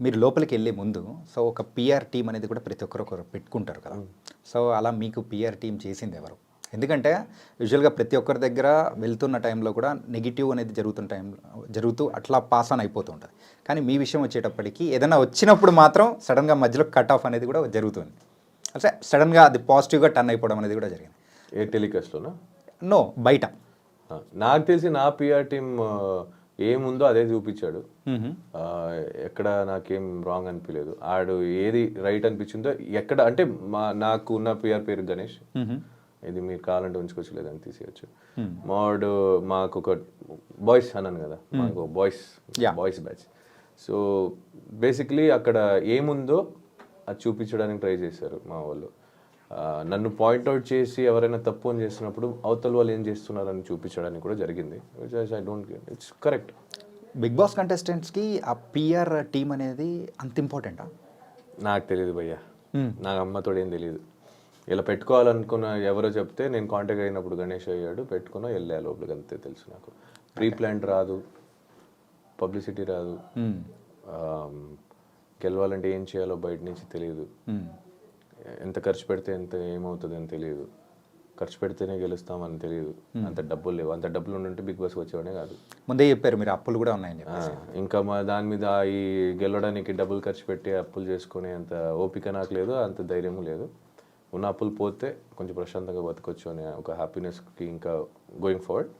మీరు లోపలికి వెళ్ళే ముందు సో ఒక పిఆర్ టీం అనేది కూడా ప్రతి ఒక్కరు పెట్టుకుంటారు కదా. సో అలా మీకు పిఆర్ టీం చేసింది ఎవరు? ఎందుకంటే యూజువల్గా ప్రతి ఒక్కరి దగ్గర వెళ్తున్న టైంలో కూడా నెగిటివ్ అనేది జరుగుతూ అట్లా పాస్ ఆన్ అయిపోతూ ఉంటుంది. కానీ మీ విషయం వచ్చేటప్పటికి ఏదైనా వచ్చినప్పుడు మాత్రం సడన్గా మధ్యలో కట్ ఆఫ్ అనేది కూడా జరుగుతుంది. అంటే సడన్గా అది పాజిటివ్గా టర్న్ అయిపోవడం అనేది కూడా జరిగింది. ఏ టెలికాస్ట్లోనా? నో, బయట. నాకు తెలిసి నా పిఆర్ టీం ఏముందో అదే చూపించాడు. ఎక్కడ నాకేం రాంగ్ అనిపించలేదు. ఆడు ఏది రైట్ అనిపించిందో ఎక్కడ అంటే నాకు ఉన్న పిఆర్ పేరు గణేష్, ఇది మీరు కావాలంటే ఉంచుకోవచ్చు లేదని తీసేయచ్చు. మాకు ఒక బాయ్స్ అన్నాను కదా, మాకు బాయ్స్ బ్యాచ్. సో బేసిక్లీ అక్కడ ఏముందో అది చూపించడానికి ట్రై చేశారు మా వాళ్ళు. నన్ను పాయింట్అవుట్ చేసి ఎవరైనా తప్పు అని చేస్తున్నప్పుడు అవతల వాళ్ళు ఏం చేస్తున్నారని చూపించడానికి కూడా జరిగింది. It's correct. బిగ్ బాస్ కంటెస్టెంట్స్కి ఆ పిఆర్ టీం అనేది అంత ఇంపార్టెంటా? నాకు తెలియదు భయ్యా, నాకు అమ్మతోడు ఏం తెలియదు. ఇలా పెట్టుకోవాలనుకున్న ఎవరో చెప్తే నేను కాంటాక్ట్ అయినప్పుడు గణేష్ అయ్యాడు, పెట్టుకున్నా వెళ్ళా లోపలికి, అంతే తెలుసు నాకు. ప్రీ ప్లాన్ రాదు, పబ్లిసిటీ రాదు, గెలవాలంటే ఏం చేయాలో బయట నుంచి తెలియదు, ఎంత ఖర్చు పెడితే ఎంత ఏమవుతుంది అని తెలియదు, ఖర్చు పెడితేనే గెలుస్తామని తెలియదు, అంత డబ్బులు లేవు. అంత డబ్బులు ఉంటే బిగ్ బాస్ వచ్చేవాడే కాదు. ముందే చెప్పారు మీరు అప్పులు కూడా ఉన్నాయని. ఇంకా మా దాని మీద ఈ గెలవడానికి డబ్బులు ఖర్చు పెట్టి అప్పులు చేసుకునే అంత ఓపిక నాకు లేదు, అంత ధైర్యము లేదు. ఉన్న అప్పులు పోతే కొంచెం ప్రశాంతంగా బతకొచ్చు అనే ఒక హ్యాపీనెస్కి ఇంకా గోయింగ్ ఫార్వర్డ్.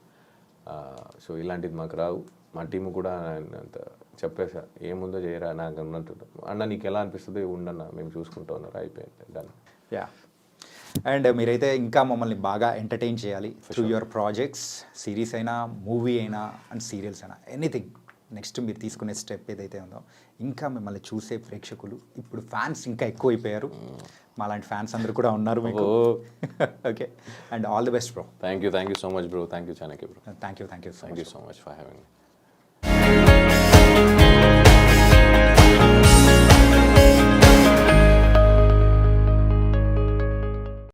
సో ఇలాంటిది మాకు రావు. మా టీము కూడా అంత చెప్పేసా, ఏముందో చేయరా నాకు అన్నట్టు. అన్న నీకు ఎలా అనిపిస్తుంది ఉండన్న, మేము చూసుకుంటా ఉన్నారు, అయిపోయింది, డన్. యా. అండ్ మీరైతే ఇంకా మమ్మల్ని బాగా ఎంటర్టైన్ చేయాలి త్రూ యువర్ ప్రాజెక్ట్స్, సిరీస్ అయినా, మూవీ అయినా అండ్ సీరియల్స్ అయినా, ఎనీథింగ్. నెక్స్ట్ మీరు తీసుకునే స్టెప్ ఏదైతే ఉందో ఇంకా మిమ్మల్ని చూసే ప్రేక్షకులు ఇప్పుడు ఫ్యాన్స్ ఇంకా ఎక్కువైపోయారు. మాలాంటి ఫ్యాన్స్ అందరూ కూడా ఉన్నారు మీకు. Okay, and all the best bro. Thank you so much bro. Thank you Chanakya bro. Thank you so much for having me.